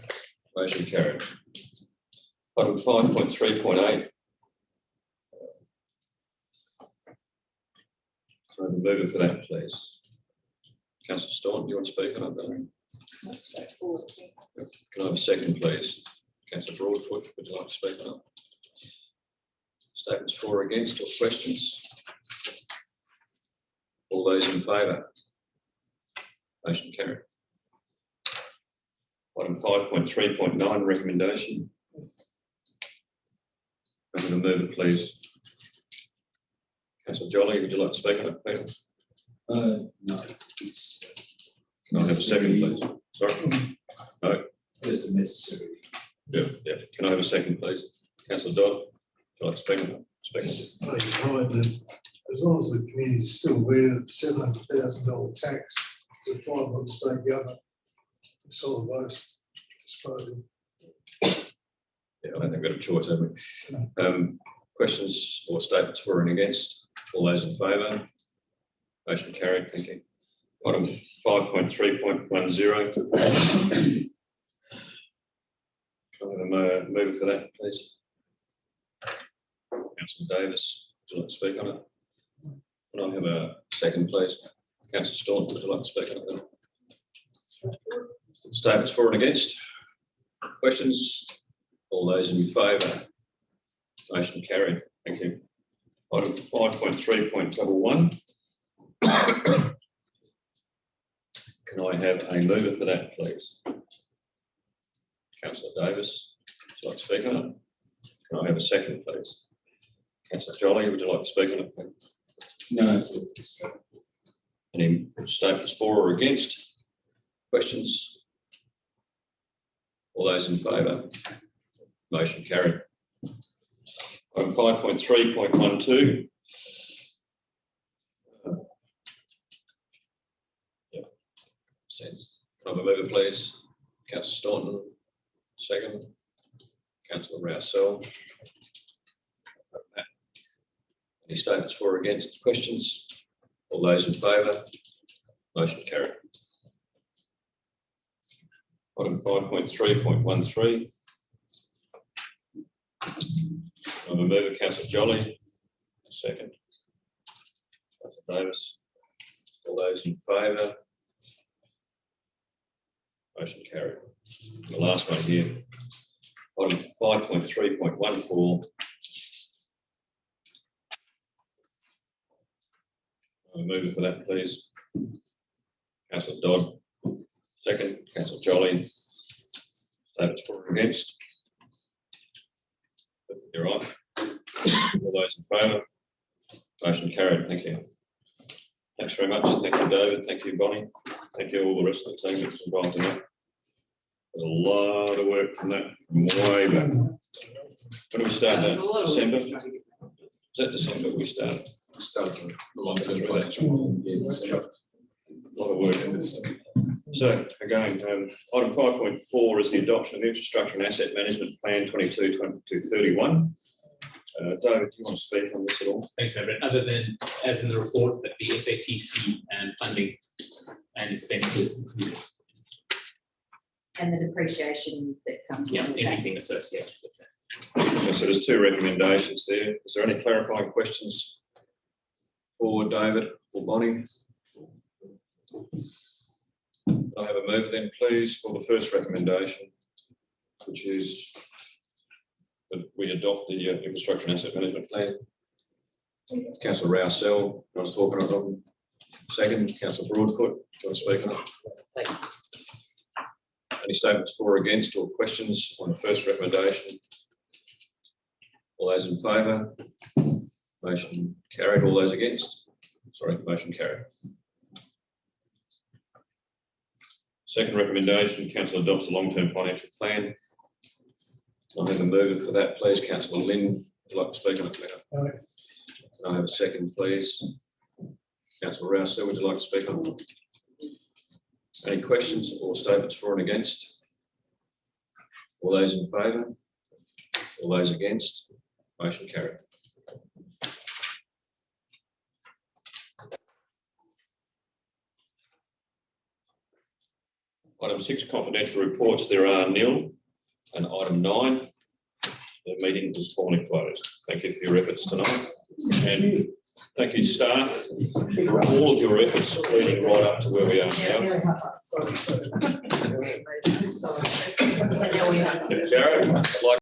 Motion carried. Item 5.3.8. Can I have a mover for that, please? Councillor Staunton, do you want to speak on it? That's straightforward. Can I have a second, please? Councillor Broadfoot, would you like to speak on it? Statements for or against or questions? All those in favour? Motion carried. Item 5.3.9, recommendation. I'm going to move it, please. Councillor Jolly, would you like to speak on it, Peter? No, it's. Can I have a second, please? Sorry? No? Just a necessary. Yeah, yeah. Can I have a second, please? Councillor Dodd, would you like to speak on it? Speak on it. You're right, that as long as the community is still aware that $700,000 tax is applied by the state government, for solid waste disposal. Yeah, I don't think we've got a choice, have we? Questions or statements for and against? All those in favour? Motion carried, thank you. Item 5.3.10. Can I have a mover for that, please? Councillor Davis, would you like to speak on it? Can I have a second, please? Councillor Staunton, would you like to speak on it? Statements for and against? Questions? All those in favour? Motion carried. Thank you. Item 5.3.11. Can I have a mover for that, please? Councillor Davis, would you like to speak on it? Can I have a second, please? Councillor Jolly, would you like to speak on it, please? No, it's. Any statements for or against? Questions? All those in favour? Motion carried. Item 5.3.12. Sense. Can I have a mover, please? Councillor Staunton, second. Councillor Rousseau. Any statements for or against? Questions? All those in favour? Motion carried. Item 5.3.13. I'm a mover, Councillor Jolly. Second. Councillor Davis. All those in favour? Motion carried. The last one here. Item 5.3.14. I'm a mover for that, please. Councillor Dodd. Second. Councillor Jolly. Statements for or against? You're right. All those in favour? Motion carried. Thank you. Thanks very much. Thank you, David. Thank you, Bonnie. Thank you, all the rest of the team that was involved in that. There's a lot of work from that from way back. When did we start that? December? Is that December we started? We started the long-term financial model. Yeah, December. A lot of work into December. So again, item 5.4 is the adoption of the infrastructure and asset management plan 22-31. David, do you want to speak on this at all? Thanks, Member. Other than, as in the report, that the SATC and funding and expenditures included, And the depreciation that comes yeah, with that. anything associated with that. Okay, so there's two recommendations there. Is there any clarifying questions for David or Bonnie? Can I have a mover then, please, for the first recommendation, which is that we adopt the infrastructure and asset management plan. Councillor Rousell, I was talking about. Second, Councillor Broadfoot, do you want to speak on it? Thank you. Any statements for or against or questions on the first recommendation? All those in favour? Motion carried. All those against? Sorry, motion carried. Second recommendation, council adopts a long-term financial plan. Can I have a mover for that, please? Councillor Lynn, would you like to speak on it, please? Aye. Can I have a second, please? Councillor Rousell, would you like to speak on it? Any questions or statements for and against? All those in favour? All those against? Motion carried. Item 6, confidential reports. There are nil. And item 9, the meeting is formally closed. Thank you for your efforts tonight. And thank you, staff, for all of your efforts leading right up to where we are now. Jared, I'd like